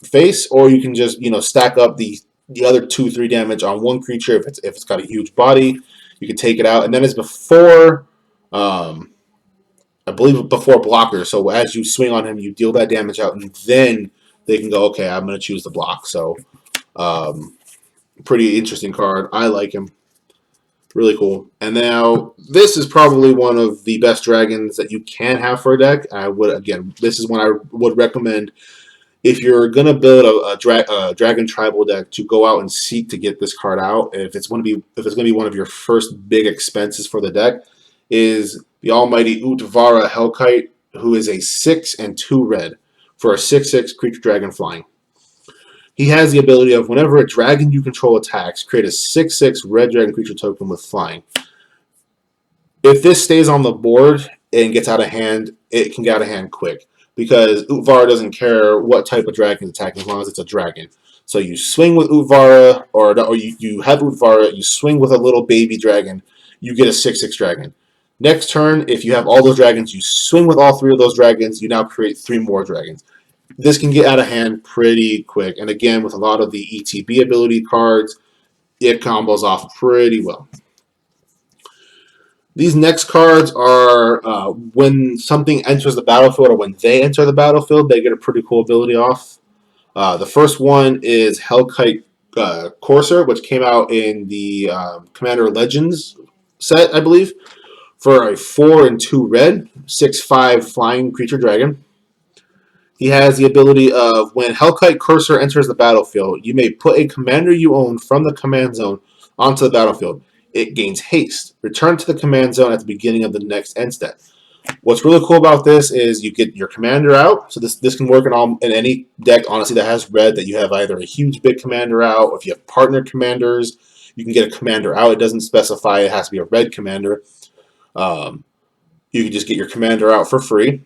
face, or you can just stack up the other 2-3 damage on one creature if it's got a huge body. You can take it out, and then it's before. I believe before blocker, so as you swing on him, you deal that damage out, and then they can go, okay, I'm going to choose the block. So, pretty interesting card. I like him. Really cool. And now, this is probably one of the best dragons that you can have for a deck. This is one I would recommend if you're going to build a dragon tribal deck to go out and seek to get this card out. If it's going to be one of your first big expenses for the deck, is the almighty Utvara Hellkite, who is a 6 and 2 red for a 6/6 creature dragon flying. He has the ability of whenever a dragon you control attacks, create a 6/6 red dragon creature token with flying. If this stays on the board and gets out of hand, it can get out of hand quick because Utvara doesn't care what type of dragon is attacking as long as it's a dragon. So you swing with Utvara, or you have Utvara, you swing with a little baby dragon, you get a 6/6 dragon. Next turn, if you have all those dragons, you swing with all 3 of those dragons, you now create 3 more dragons. This can get out of hand pretty quick. And again, with a lot of the ETB ability cards, it combos off pretty well. These next cards are when something enters the battlefield or when they enter the battlefield, they get a pretty cool ability off. The first one is Hellkite Courser, which came out in the Commander Legends set, I believe, for a 4 and 2 red, 6/5 flying creature dragon. He has the ability of when Hellkite Cursor enters the battlefield, you may put a commander you own from the command zone onto the battlefield. It gains haste. Return to the command zone at the beginning of the next end step. What's really cool about this is you get your commander out. So this can work in any deck, honestly, that has red, that you have either a huge big commander out, or if you have partner commanders, you can get a commander out. It doesn't specify it has to be a red commander. You can just get your commander out for free.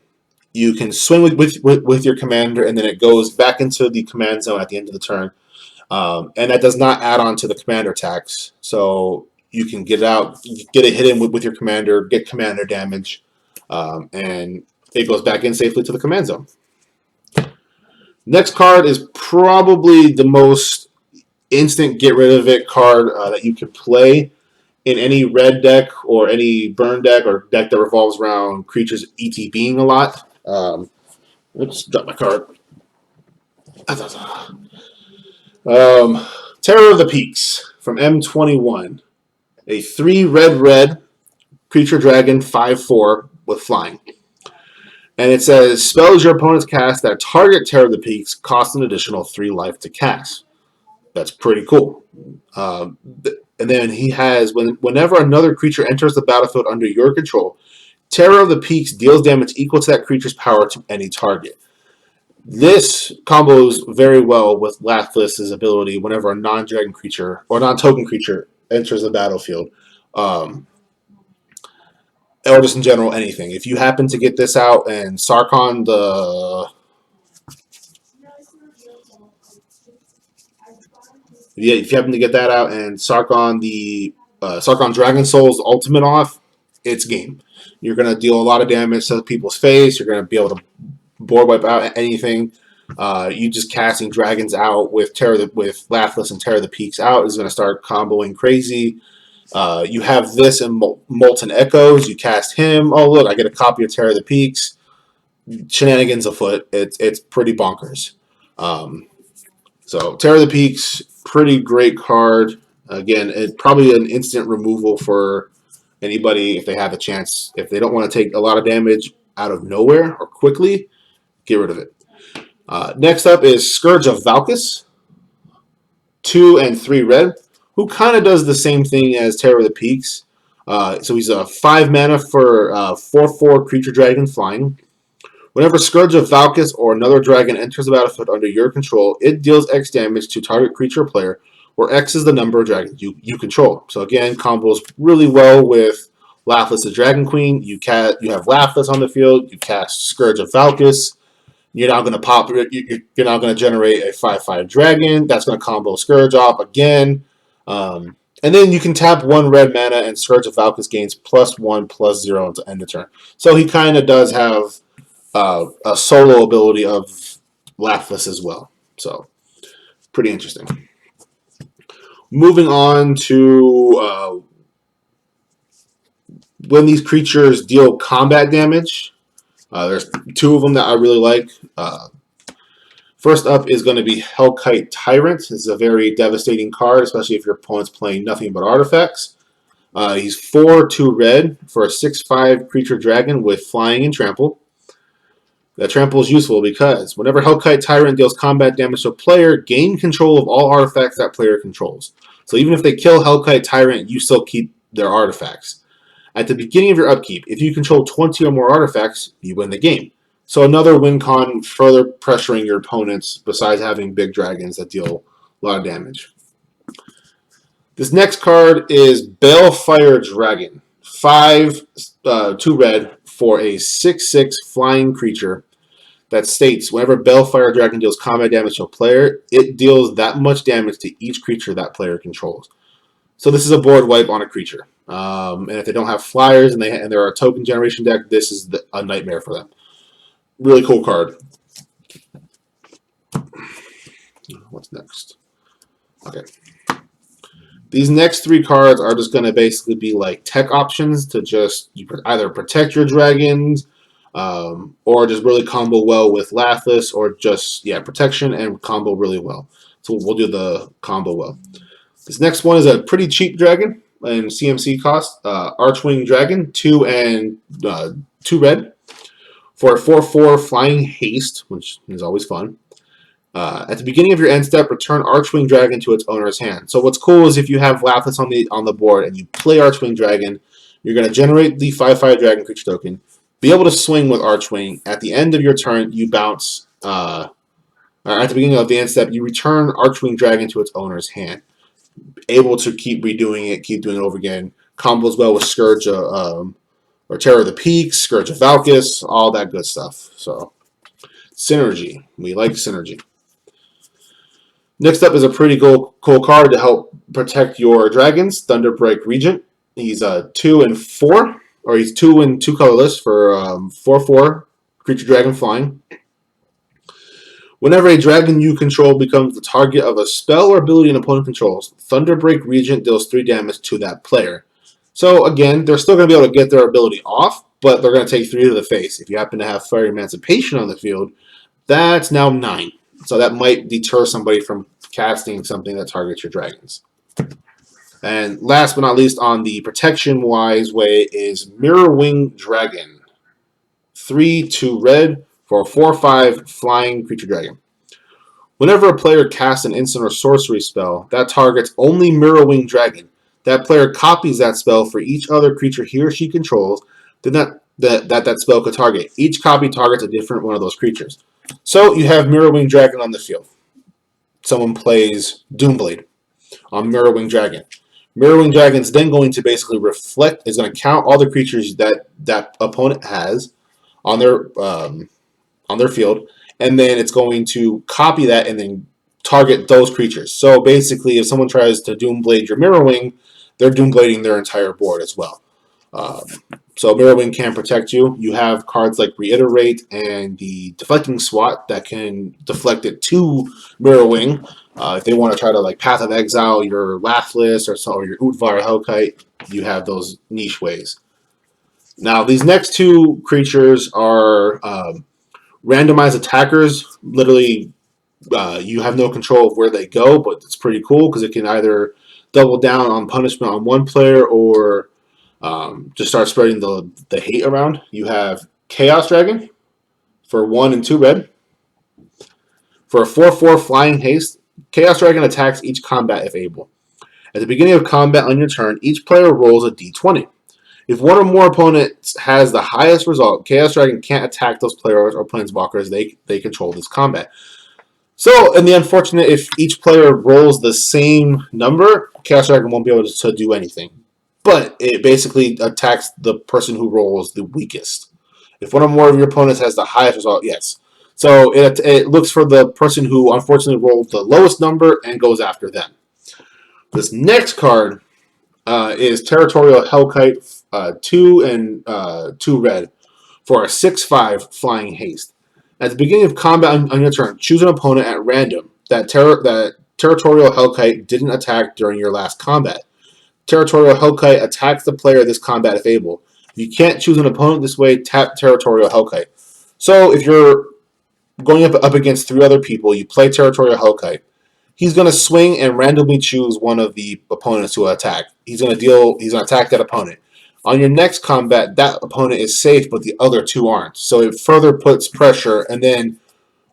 You can swing with your commander, and then it goes back into the command zone at the end of the turn. And that does not add on to the commander tax. So you can get it out, get it hit in with your commander, get commander damage, and it goes back in safely to the command zone. Next card is probably the most instant get rid of it card that you can play in any red deck or any burn deck or deck that revolves around creatures ETBing a lot. Oops, dropped my card. Terror of the Peaks from M21. A 3 red creature dragon 5/4 with flying. And it says, spells your opponents cast that target Terror of the Peaks cost an additional 3 life to cast. That's pretty cool. And then he has, whenever another creature enters the battlefield under your control, Terror of the Peaks deals damage equal to that creature's power to any target. This combos very well with Lathliss's ability whenever a non-dragon creature or non-token creature enters the battlefield. Or just in general, anything. If you happen to get this out and Sarcon if you happen to get that out and Sarcon Dragon Souls Ultimate off, it's game. You're going to deal a lot of damage to people's face. You're going to be able to board wipe out anything. You just casting dragons out with Lathless and Terror the Peaks out is going to start comboing crazy. You have this in Molten Echoes. You cast him. Oh, look, I get a copy of Terror the Peaks. Shenanigans afoot. It's pretty bonkers. So Terror the Peaks, pretty great card. Again, it's probably an instant removal for anybody if they have a chance. If they don't want to take a lot of damage out of nowhere or quickly, get rid of it. Next up is Scourge of Valkys, 2 and 3 red, who kind of does the same thing as Terror of the Peaks. So he's a 5 mana for 4/4 creature dragon flying. Whenever Scourge of Valkys or another dragon enters the battlefield under your control, it deals X damage to target creature or player, where X is the number of dragons you control. So again, combos really well with Lathless the Dragon Queen. You have Lathless on the field. You cast Scourge of Valkys. You're now going to pop. You're now going to generate a 5/5 dragon. That's going to combo Scourge off again. And then you can tap 1 red mana and Scourge of Valkys gains +1/+0 until end of turn. So he kind of does have a solo ability of Lathless as well. So pretty interesting. Moving on to when these creatures deal combat damage. There's 2 of them that I really like. First up is going to be Hellkite Tyrant. This is a very devastating card, especially if your opponent's playing nothing but artifacts. He's 4/2 red for a 6/5 creature dragon with flying and trample. That trample is useful because whenever Hellkite Tyrant deals combat damage to a player, gain control of all artifacts that player controls. So even if they kill Hellkite Tyrant, you still keep their artifacts. At the beginning of your upkeep, if you control 20 or more artifacts, you win the game. So another win con, further pressuring your opponents besides having big dragons that deal a lot of damage. This next card is Balefire Dragon. 5/2 red for a 6/6 flying creature that states whenever Balefire Dragon deals combat damage to a player, it deals that much damage to each creature that player controls. So this is a board wipe on a creature. And if they don't have flyers and they're a token generation deck, this is a nightmare for them. Really cool card. What's next? Okay. These next 3 cards are just going to basically be like tech options to just either protect your dragons or just really combo well with Lathless, or just, protection and combo really well. So we'll do the combo well. This next one is a pretty cheap dragon in CMC cost. Archwing Dragon, 2 and 2 red for a 4/4 flying haste, which is always fun. At the beginning of your end step, return Archwing Dragon to its owner's hand. So what's cool is if you have Lathless on the board and you play Archwing Dragon, you're going to generate the 5/5 Dragon creature token, be able to swing with Archwing. At the end of your turn, you bounce. At the beginning of the end step, you return Archwing Dragon to its owner's hand. Able to keep redoing it, keep doing it over again. Combos well with Scourge or Terror of the Peaks, Scourge of Valkys, all that good stuff. So synergy, we like synergy. Next up is a pretty cool card to help protect your dragons, Thunderbreak Regent. He's 2 and 4, or he's 2 and 2 colorless for 4/4 creature dragon flying. Whenever a dragon you control becomes the target of a spell or ability an opponent controls, Thunderbreak Regent deals 3 damage to that player. So again, they're still going to be able to get their ability off, but they're going to take 3 to the face. If you happen to have Fire Emancipation on the field, that's now 9. So that might deter somebody from casting something that targets your dragons. And last but not least, on the protection-wise way, is Mirrorwing Dragon. 3/2 red for a 4/5 flying creature dragon. Whenever a player casts an instant or sorcery spell that targets only Mirrorwing Dragon, That player copies that spell for each other creature he or she controls that spell could target. Each copy targets a different one of those creatures. So you have Mirrorwing Dragon on the field. Someone plays Doomblade on Mirrorwing Dragon. Mirrorwing Dragon is then going to basically is going to count all the creatures that opponent has on their field, and then it's going to copy that and then target those creatures. So basically, if someone tries to Doomblade your Mirrorwing, they're Doomblading their entire board as well. So Mirrorwing can protect you. You have cards like Reiterate and the Deflecting Swat that can deflect it to Mirrorwing. If they want to try to like Path of Exile your Lathless or your Utvar Hellkite, you have those niche ways. Now these next two creatures are randomized attackers. Literally, you have no control of where they go, but it's pretty cool because it can either double down on punishment on one player or just start spreading the hate around. You have Chaos Dragon for 1 and 2 red. For a 4/4 flying haste, Chaos Dragon attacks each combat if able. At the beginning of combat on your turn, each player rolls a d20. If one or more opponents has the highest result, Chaos Dragon can't attack those players or planeswalkers they control this combat. So, in the unfortunate, if each player rolls the same number, Chaos Dragon won't be able to do anything. But it basically attacks the person who rolls the weakest. If one or more of your opponents has the highest result, yes. So it looks for the person who unfortunately rolled the lowest number and goes after them. This next card is Territorial Hellkite, 2 and 2 red for a 6/5 flying haste. At the beginning of combat on your turn, choose an opponent at random that Territorial Hellkite didn't attack during your last combat. Territorial Hellkite attacks the player this combat if able. If you can't choose an opponent this way, tap Territorial Hellkite. So if you're going up against 3 other people, you play Territorial Hellkite. He's going to swing and randomly choose one of the opponents to attack. He's going to attack that opponent. On your next combat, that opponent is safe, but the other 2 aren't. So it further puts pressure and then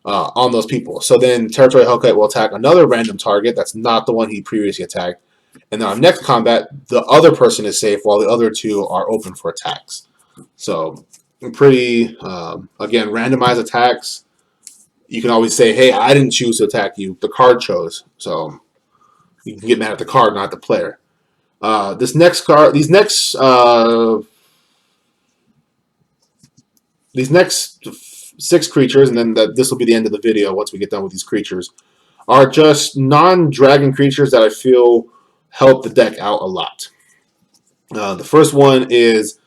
on those people. So then Territorial Hellkite will attack another random target that's not the one he previously attacked. And then on next combat, the other person is safe while the other 2 are open for attacks. So pretty, again, randomized attacks. You can always say, hey, I didn't choose to attack you. The card chose. So you can get mad at the card, not the player. These next 6 creatures, and then this will be the end of the video once we get done with these creatures, are just non-dragon creatures that I feel help the deck out a lot. The first one is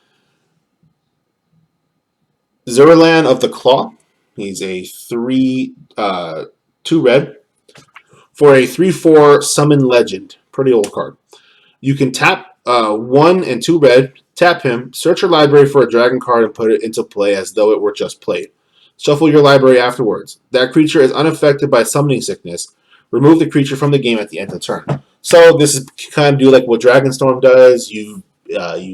Zeroland of the Claw. He's a 3/2 red for a 3/4 Summon Legend. Pretty old card. You can tap 1 and 2 red, tap him, search your library for a dragon card and put it into play as though it were just played. Shuffle your library afterwards. That creature is unaffected by summoning sickness. Remove the creature from the game at the end of the turn. So this is kind of do like what Dragonstorm does. You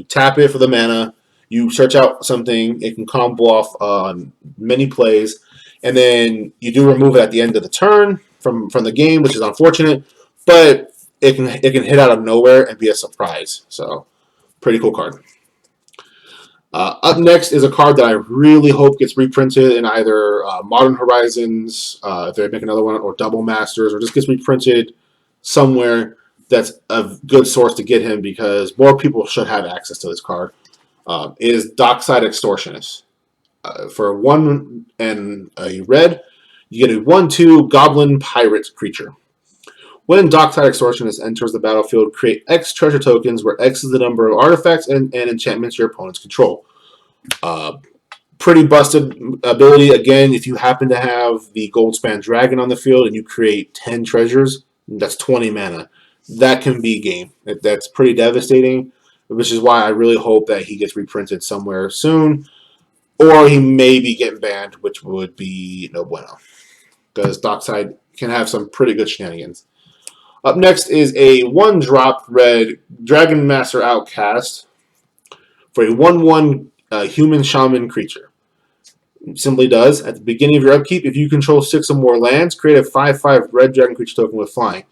tap it for the mana. You search out something. It can combo off on many plays, and then you do remove it at the end of the turn from the game, which is unfortunate. But it can hit out of nowhere and be a surprise. So pretty cool card. Up next is a card that I really hope gets reprinted in either Modern Horizons, if they make another one, or Double Masters, or just gets reprinted somewhere that's a good source to get him because more people should have access to this card. Is Dockside Extortionist. For 1 and a red, you get a 1/2 Goblin Pirate creature. When Dockside Extortionist enters the battlefield, create X treasure tokens, where X is the number of artifacts and enchantments your opponents control. Pretty busted ability. Again, if you happen to have the Goldspan Dragon on the field and you create 10 treasures, that's 20 mana. That can be game. That's pretty devastating, which is why I really hope that he gets reprinted somewhere soon. Or he may be getting banned, which would be no bueno. Because Dockside can have some pretty good shenanigans. Up next is a 1-drop red Dragon Master Outcast for a 1/1 human shaman creature. It simply does, at the beginning of your upkeep, if you control 6 or more lands, create a 5/5 red dragon creature token with flying.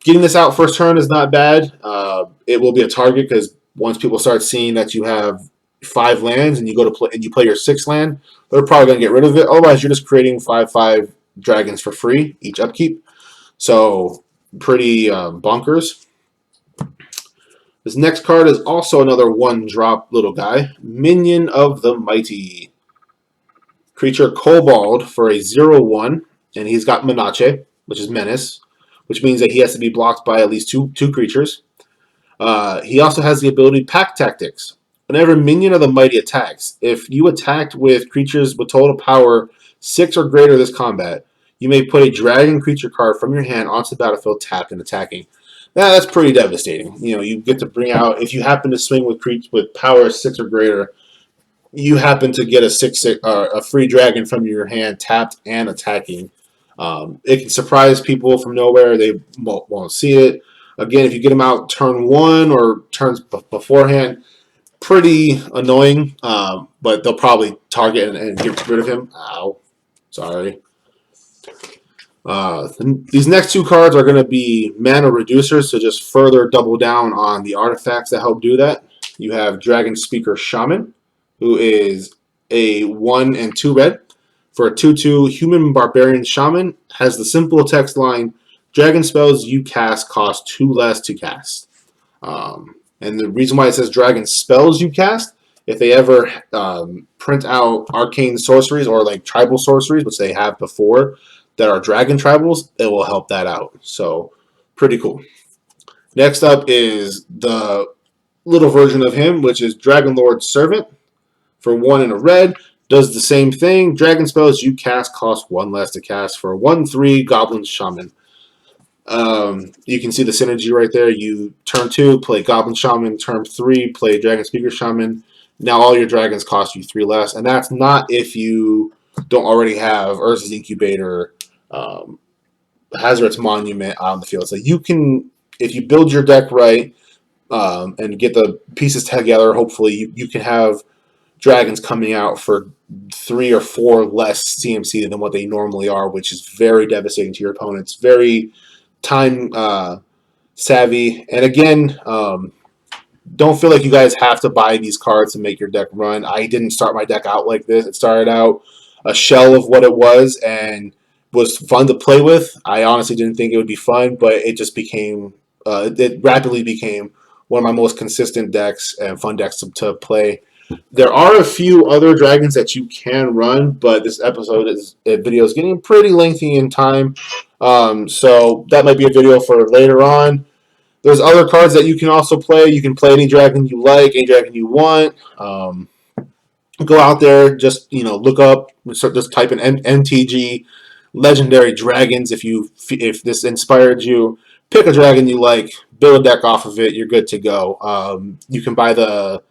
Getting this out first turn is not bad. It will be a target because once people start seeing that you have 5 lands and you go to play and you play your 6th land, they're probably going to get rid of it. Otherwise, you're just creating 5/5 dragons for free each upkeep. So pretty bonkers. This next card is also another 1-drop little guy, Minion of the Mighty. Creature Kobold for a 0/1, and he's got Menace, which is Menace, which means that he has to be blocked by at least two creatures. He also has the ability Pack Tactics. Whenever Minion of the Mighty attacks, if you attacked with creatures with total power 6 or greater this combat, you may put a dragon creature card from your hand onto the battlefield tapped and attacking. Now, that's pretty devastating. You know, you get to bring out, if you happen to swing with power 6 or greater, you happen to get a free dragon from your hand tapped and attacking. It can surprise people from nowhere. They won't see it. Again, if you get them out turn 1 or turns beforehand, pretty annoying, but they'll probably target and get rid of him. Ow. Sorry. These next 2 cards are going to be mana reducers, so just further double down on the artifacts that help do that. You have Dragon Speaker Shaman, who is a 1 and 2 red. For a 2/2, Human Barbarian Shaman has the simple text line, Dragon spells you cast cost 2 less to cast. And the reason why it says Dragon spells you cast, if they ever print out arcane sorceries or like tribal sorceries, which they have before, that are dragon tribals, it will help that out. So, pretty cool. Next up is the little version of him, which is Dragon Lord Servant. For 1 and a red, does the same thing. Dragon spells you cast cost 1 less to cast for a 1/3 Goblin Shaman. You can see the synergy right there. You turn 2, play Goblin Shaman. Turn 3, play Dragon Speaker Shaman. Now all your dragons cost you 3 less, and that's not if you don't already have Urza's Incubator, Hazardous Monument on the field. So you can, if you build your deck right and get the pieces together, hopefully you can have dragons coming out for 3 or 4 less CMC than what they normally are, which is very devastating to your opponents. Very time savvy. And again, don't feel like you guys have to buy these cards to make your deck run. I didn't start my deck out like this. It started out a shell of what it was and was fun to play with. I honestly didn't think it would be fun, but it just became, it rapidly became one of my most consistent decks and fun decks to play. There are a few other dragons that you can run, but this video is getting pretty lengthy in time, so that might be a video for later on. There's other cards that you can also play. You can play any dragon you like, any dragon you want. Go out there, just look up, just type in MTG Legendary Dragons. If this inspired you, pick a dragon you like, build a deck off of it. You're good to go. You can buy the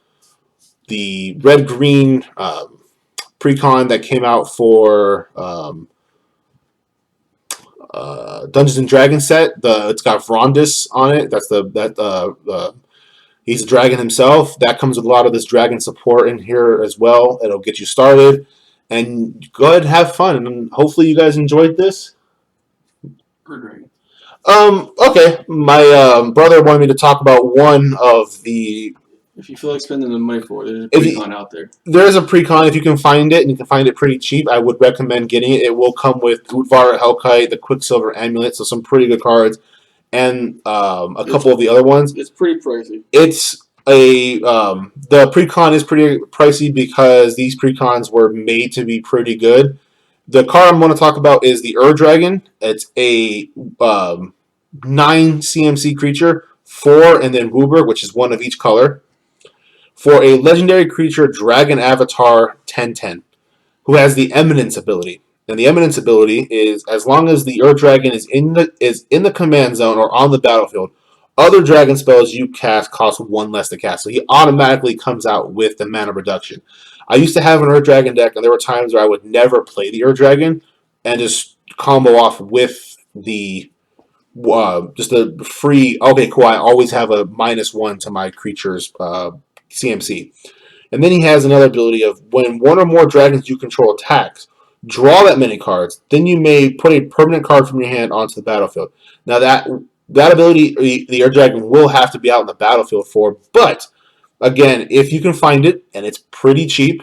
red-green precon that came out for Dungeons and Dragons set. It's got Vrondis on it. That's he's a dragon himself. That comes with a lot of this dragon support in here as well. It'll get you started, and go ahead and have fun. And hopefully you guys enjoyed this. Okay. My brother wanted me to talk about one of the. If you feel like spending the money for it, there's a precon out there. There is a precon if you can find it, and you can find it pretty cheap. I would recommend getting it. It will come with Udvar Hellkite, the Quicksilver Amulet, so some pretty good cards, and a couple of the other ones. It's pretty pricey. It's the precon is pretty pricey because these precons were made to be pretty good. The card I'm going to talk about is the Dragon. It's a 9 CMC creature, 4 and then Wooburg, which is 1 of each color. For a legendary creature, Dragon Avatar 10/10, who has the Eminence ability. And the Eminence ability is as long as the Dragon is in the command zone or on the battlefield, other dragon spells you cast cost 1 less to cast. So he automatically comes out with the mana reduction. I used to have an Dragon deck, and there were times where I would never play the Dragon and just combo off with the just a free. Okay, cool. I always have a -1 to my creature's CMC. And then he has another ability of when 1 or more dragons you control attacks, draw that many cards, then you may put a permanent card from your hand onto the battlefield. Now that ability the Air Dragon will have to be out in the battlefield for. But again, if you can find it and it's pretty cheap,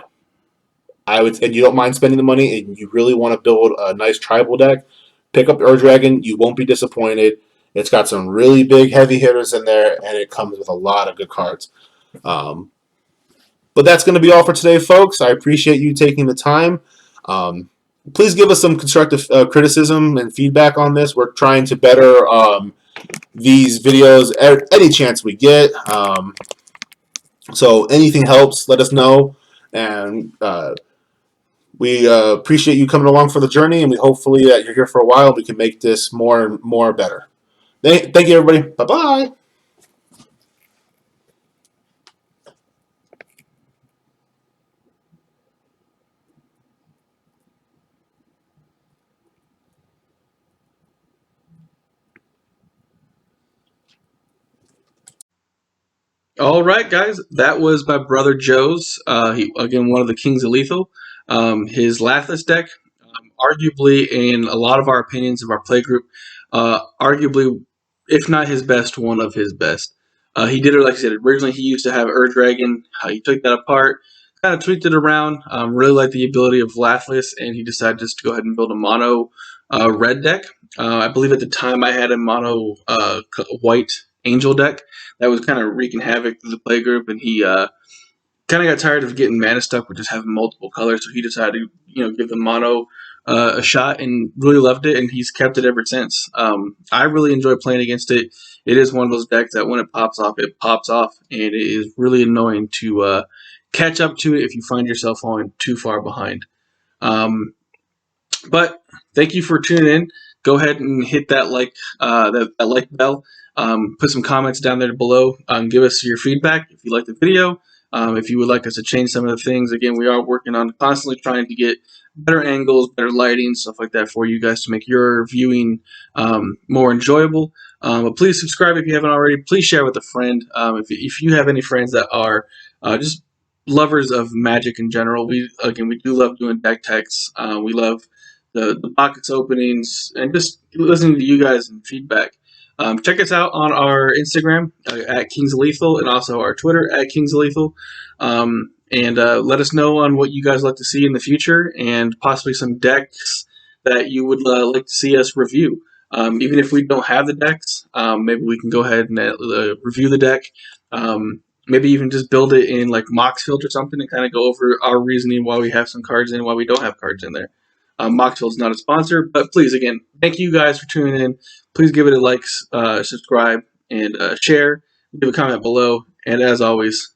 and you don't mind spending the money and you really want to build a nice tribal deck, pick up Ur Dragon. You won't be disappointed. It's got some really big heavy hitters in there, and it comes with a lot of good cards. Um, but that's going to be all for today, folks. I appreciate you taking the time. Please give us some constructive criticism and feedback on this. We're trying to better these videos any chance we get. So anything helps. Let us know. And we appreciate you coming along for the journey, and we hopefully that you're here for a while. We can make this more and more better. Thank you, everybody. Bye-bye. All right, guys, that was my brother Joe's. He again one of the Kings of Lethal. His Lathless deck, arguably in a lot of our opinions of our play group, arguably, if not his best, one of his best. He did it like I said. Originally, he used to have Ur Dragon. He took that apart, kind of tweaked it around. Really liked the ability of Lathless, and he decided just to go ahead and build a mono red deck. I believe at the time I had a mono white angel deck that was kind of wreaking havoc through the play group, and he kind of got tired of getting mana stuck with just having multiple colors, so he decided to give the mono a shot and really loved it, and he's kept it ever since. I really enjoy playing against it. It is one of those decks that when it pops off, and it is really annoying to catch up to it if you find yourself falling too far behind. But thank you for tuning in. Go ahead and hit that that like bell. Put some comments down there below. Give us your feedback if you like the video. If you would like us to change some of the things, again, we are working on constantly trying to get better angles, better lighting, stuff like that for you guys to make your viewing more enjoyable. But please subscribe if you haven't already. Please share with a friend. If you have any friends that are just lovers of Magic in general, we do love doing deck techs. We love the pockets openings and just listening to you guys and feedback. Check us out on our Instagram at Kings of Lethal and also our Twitter at Kings of Lethal. And let us know on what you guys like to see in the future and possibly some decks that you would like to see us review. Even if we don't have the decks, maybe we can go ahead and review the deck. Maybe even just build it in like Moxfield or something and kind of go over our reasoning why we have some cards in, why we don't have cards in there. Moxfield is not a sponsor, but please, again, thank you guys for tuning in. Please give it a like, subscribe, and share. Leave a comment below. And as always,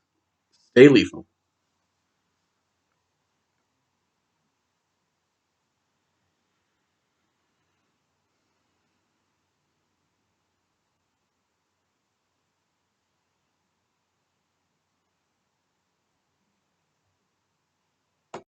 stay lethal.